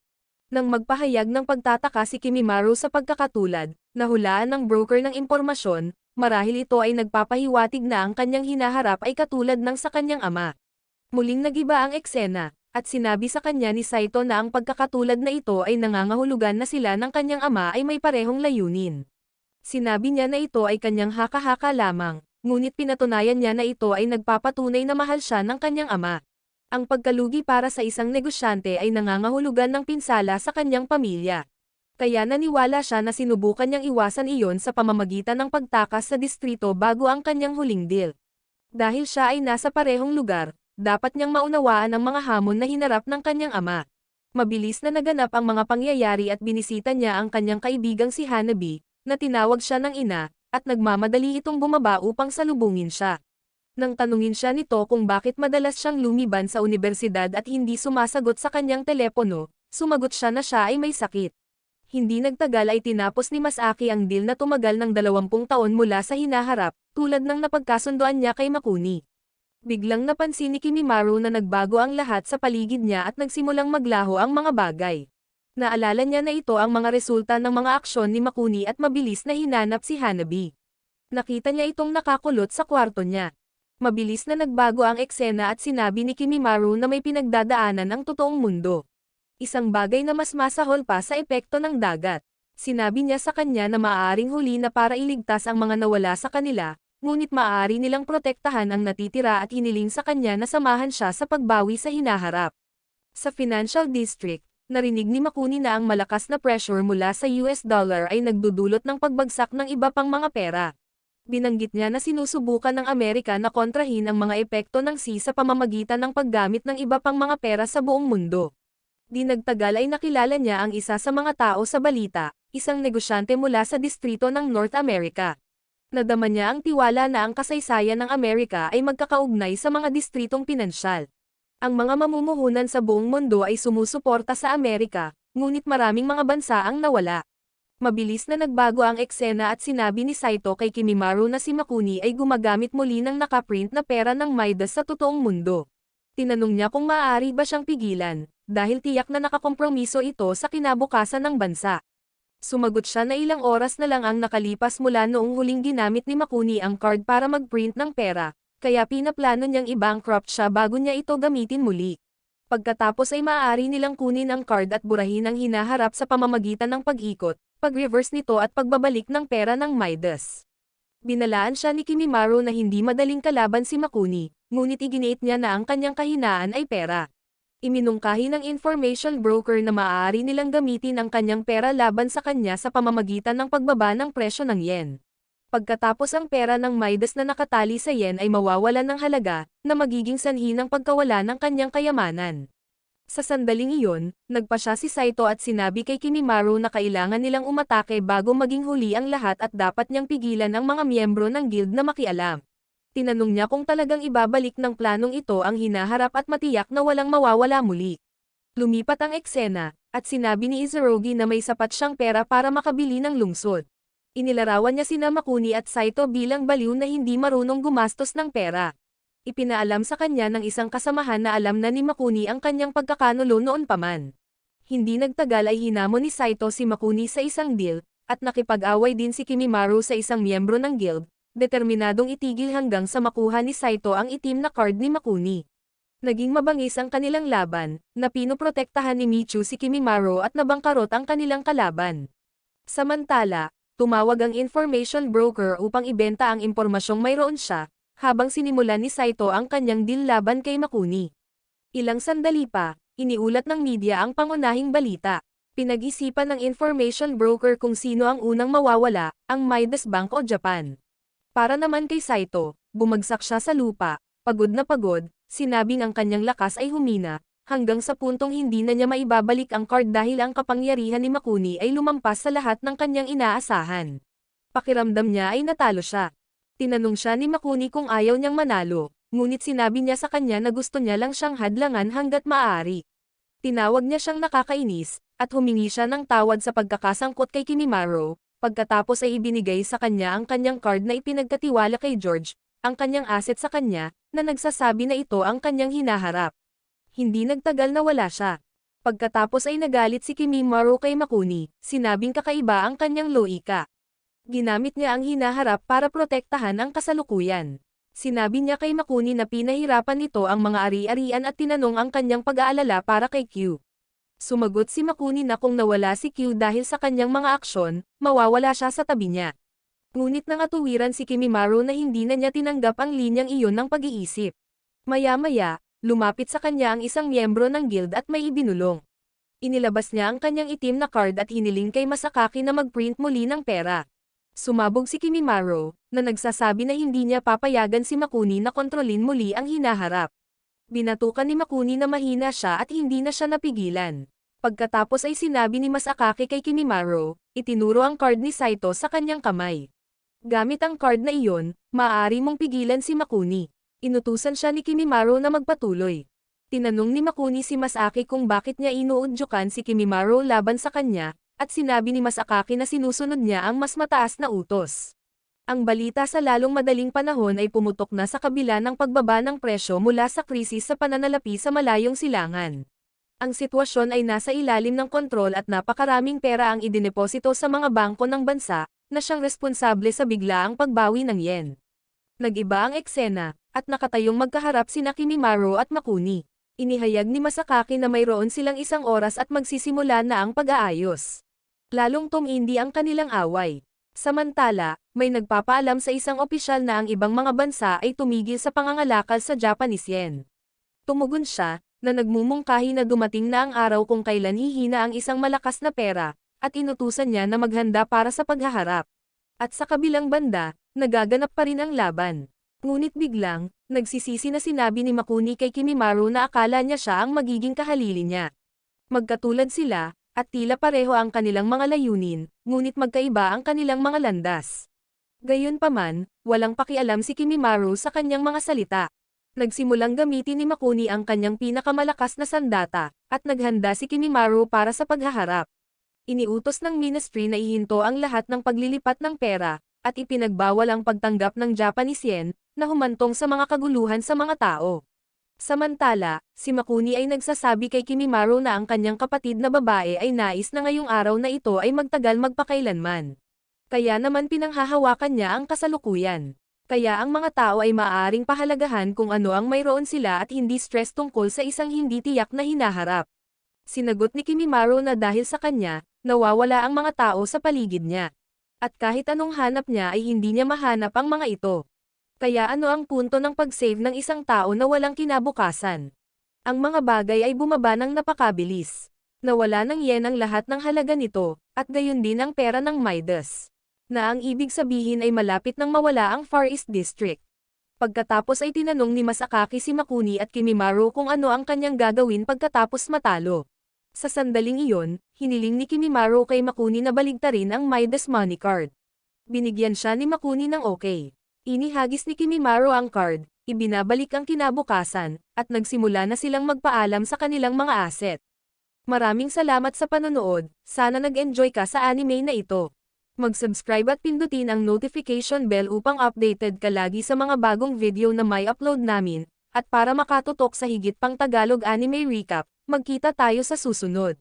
Nang magpahayag ng pagtataka si Kimimaro sa pagkakatulad, nahulaan ng broker ng impormasyon, marahil ito ay nagpapahiwatig na ang kanyang hinaharap ay katulad ng sa kanyang ama. Muling nagiba ang eksena, at sinabi sa kanya ni Saito na ang pagkakatulad na ito ay nangangahulugan na sila ng kanyang ama ay may parehong layunin. Sinabi niya na ito ay kanyang haka-haka lamang, ngunit pinatunayan niya na ito ay nagpapatunay na mahal siya ng kanyang ama. Ang pagkalugi para sa isang negosyante ay nangangahulugan ng pinsala sa kanyang pamilya. Kaya naniwala siya na sinubukan niyang iwasan iyon sa pamamagitan ng pagtakas sa distrito bago ang kanyang huling deal. Dahil siya ay nasa parehong lugar, dapat niyang maunawaan ang mga hamon na hinarap ng kanyang ama. Mabilis na naganap ang mga pangyayari at binisita niya ang kanyang kaibigang si Hanabi, na tinawag siya ng ina, at nagmamadali itong bumaba upang salubungin siya. Nang tanungin siya nito kung bakit madalas siyang lumiban sa unibersidad at hindi sumasagot sa kanyang telepono, sumagot siya na siya ay may sakit. Hindi nagtagal ay tinapos ni Masaki ang deal na tumagal ng 20 taon mula sa hinaharap, tulad ng napagkasundoan niya kay Makuni. Biglang napansin ni Kimimaru na nagbago ang lahat sa paligid niya at nagsimulang maglaho ang mga bagay. Naalala niya na ito ang mga resulta ng mga aksyon ni Makuni at mabilis na hinanap si Hanabi. Nakita niya itong nakakulot sa kwarto niya. Mabilis na nagbago ang eksena at sinabi ni Kimimaru na may pinagdadaanan ang totoong mundo. Isang bagay na mas masahol pa sa epekto ng dagat. Sinabi niya sa kanya na maaaring huli na para iligtas ang mga nawala sa kanila, ngunit maaari nilang protektahan ang natitira at hiniling sa kanya na samahan siya sa pagbawi sa hinaharap. Sa Financial District, narinig ni Makuni na ang malakas na pressure mula sa US dollar ay nagdudulot ng pagbagsak ng iba pang mga pera. Binanggit niya na sinusubukan ng Amerika na kontrahin ang mga epekto ng sa pamamagitan ng paggamit ng iba pang mga pera sa buong mundo. Di nagtagal ay nakilala niya ang isa sa mga tao sa balita, isang negosyante mula sa distrito ng North America. Nadama niya ang tiwala na ang kasaysayan ng Amerika ay magkakaugnay sa mga distritong pinansyal. Ang mga mamumuhunan sa buong mundo ay sumusuporta sa Amerika, ngunit maraming mga bansa ang nawala. Mabilis na nagbago ang eksena at sinabi ni Saito kay Kimimaru na si Makuni ay gumagamit muli ng nakaprint na pera ng Midas sa totoong mundo. Tinanong niya kung maaari ba siyang pigilan, dahil tiyak na nakakompromiso ito sa kinabukasan ng bansa. Sumagot siya na ilang oras na lang ang nakalipas mula noong huling ginamit ni Makuni ang card para mag-print ng pera, kaya pinaplano niyang i-bankrupt siya bago niya ito gamitin muli. Pagkatapos ay maaari nilang kunin ang card at burahin ang hinaharap sa pamamagitan ng pag-ikot, pag-reverse nito at pagbabalik ng pera ng Midas. Binalaan siya ni Kimimaru na hindi madaling kalaban si Makuni, ngunit iginiit niya na ang kanyang kahinaan ay pera. Iminungkahi ng information broker na maaari nilang gamitin ang kanyang pera laban sa kanya sa pamamagitan ng pagbaba ng presyo ng yen. Pagkatapos ang pera ng Midas na nakatali sa yen ay mawawalan ng halaga, na magiging sanhi ng pagkawala ng kanyang kayamanan. Sa sandaling iyon, nagpa siya si Saito at sinabi kay Kimimaru na kailangan nilang umatake bago maging huli ang lahat at dapat niyang pigilan ang mga miyembro ng guild na makialam. Tinanong niya kung talagang ibabalik ng planong ito ang hinaharap at matiyak na walang mawawala muli. Lumipat ang eksena, at sinabi ni Izurugi na may sapat siyang pera para makabili ng lungsod. Inilarawan niya sina Makuni at Saito bilang baliw na hindi marunong gumastos ng pera. Ipinaalam sa kanya ng isang kasamahan na alam na ni Makuni ang kanyang pagkakanulo noon pa man. Hindi nagtagal ay hinamon ni Saito si Makuni sa isang deal, at nakipag-away din si Kimimaru sa isang miyembro ng guild, determinadong itigil hanggang sa makuha ni Saito ang itim na card ni Makuni. Naging mabangis ang kanilang laban, na pinoprotektahan ni Michu si Kimimaru at nabangkarot ang kanilang kalaban. Samantala, tumawag ang information broker upang ibenta ang impormasyong mayroon siya, habang sinimulan ni Saito ang kanyang deal laban kay Makuni. Ilang sandali pa, iniulat ng media ang pangunahing balita. Pinag-isipan ng information broker kung sino ang unang mawawala, ang Midas Bank o Japan. Para naman kay Saito, bumagsak siya sa lupa, pagod na pagod, sinabing ang kanyang lakas ay humina, hanggang sa puntong hindi na niya maibabalik ang card dahil ang kapangyarihan ni Makuni ay lumampas sa lahat ng kanyang inaasahan. Pakiramdam niya ay natalo siya. Tinanong siya ni Makuni kung ayaw niyang manalo, ngunit sinabi niya sa kanya na gusto niya lang siyang hadlangan hanggat maaari. Tinawag niya siyang nakakainis, at humingi siya ng tawad sa pagkakasangkot kay Kimimaru. Pagkatapos ay ibinigay sa kanya ang kanyang card na ipinagkatiwala kay George, ang kanyang asset sa kanya, na nagsasabi na ito ang kanyang hinaharap. Hindi nagtagal na wala siya. Pagkatapos ay nagalit si Kimimaru kay Makuni, sinabing kakaiba ang kanyang loika. Ginamit niya ang hinaharap para protektahan ang kasalukuyan. Sinabi niya kay Makuni na pinahirapan nito ang mga ari-arian at tinanong ang kanyang pag-aalala para kay Q. Sumagot si Makuni na kung nawala si Q dahil sa kanyang mga aksyon, mawawala siya sa tabi niya. Ngunit nangatuwiran si Kimimaru na hindi na niya tinanggap ang linyang iyon ng pag-iisip. Maya-maya, lumapit sa kanya ang isang miyembro ng guild at may ibinulong. Inilabas niya ang kanyang itim na card at hiniling kay Masakaki na mag-print muli ng pera. Sumabog si Kimimaro, na nagsasabi na hindi niya papayagan si Makuni na kontrolin muli ang hinaharap. Binatukan ni Makuni na mahina siya at hindi na siya napigilan. Pagkatapos ay sinabi ni Masakaki kay Kimimaro, itinuro ang card ni Saito sa kanyang kamay. Gamit ang card na iyon, maaari mong pigilan si Makuni. Inutusan siya ni Kimimaro na magpatuloy. Tinanong ni Makuni si Masaki kung bakit niya inuudyukan si Kimimaro laban sa kanya, at sinabi ni Masakaki na sinusunod niya ang mas mataas na utos. Ang balita sa lalong madaling panahon ay pumutok na sa kabila ng pagbaba ng presyo mula sa krisis sa pananalapi sa malayong silangan. Ang sitwasyon ay nasa ilalim ng kontrol at napakaraming pera ang idineposito sa mga bangko ng bansa, na siyang responsable sa biglaang pagbawi ng yen. Nag-iba ang eksena, at nakatayong magkaharap sina Kimimaro at Makuni. Inihayag ni Masakaki na mayroon silang 1 oras at magsisimula na ang pag-aayos. Lalong tumindi ang kanilang away. Samantala, may nagpapaalam sa isang opisyal na ang ibang mga bansa ay tumigil sa pangangalakal sa Japanese yen. Tumugon siya, na nagmumungkahi na dumating na ang araw kung kailan hihina ang isang malakas na pera, at inutusan niya na maghanda para sa paghaharap. At sa kabilang banda, nagaganap pa rin ang laban. Ngunit biglang, nagsisisi na sinabi ni Makuni kay Kimimaro na akala niya siya ang magiging kahalili niya. Magkatulad sila, at tila pareho ang kanilang mga layunin, ngunit magkaiba ang kanilang mga landas. Gayunpaman, walang pakialam si Kimimaro sa kanyang mga salita. Nagsimulang gamitin ni Makuni ang kanyang pinakamalakas na sandata, at naghanda si Kimimaro para sa paghaharap. Iniutos ng ministry na ihinto ang lahat ng paglilipat ng pera, at ipinagbawal ang pagtanggap ng Japanese yen, na humantong sa mga kaguluhan sa mga tao. Samantala, si Makuni ay nagsasabi kay Kimimaro na ang kanyang kapatid na babae ay nais na ngayong araw na ito ay magtagal magpakailanman. Kaya naman pinanghahawakan niya ang kasalukuyan. Kaya ang mga tao ay maaaring pahalagahan kung ano ang mayroon sila at hindi stress tungkol sa isang hindi tiyak na hinaharap. Sinagot ni Kimimaro na dahil sa kanya, nawawala ang mga tao sa paligid niya. At kahit anong hanap niya ay hindi niya mahanap ang mga ito. Kaya ano ang punto ng pag-save ng isang tao na walang kinabukasan? Ang mga bagay ay bumaba ng napakabilis. Nawala ng yen ang lahat ng halaga nito, at gayon din ang pera ng Midas. Na ang ibig sabihin ay malapit nang mawala ang Far East District. Pagkatapos ay tinanong ni Masakaki si Makuni at Kimimaro kung ano ang kanyang gagawin pagkatapos matalo. Sa sandaling iyon, hiniling ni Kimimaro kay Makuni na baligtarin ang Midas Money Card. Binigyan siya ni Makuni ng okay. Inihagis ni Kimimaro ang card, ibinabalik ang kinabukasan, at nagsimula na silang magpaalam sa kanilang mga asset. Maraming salamat sa panonood, sana nag-enjoy ka sa anime na ito. Mag-subscribe at pindutin ang notification bell upang updated ka lagi sa mga bagong video na may upload namin, at para makatutok sa higit pang Tagalog anime recap, magkita tayo sa susunod.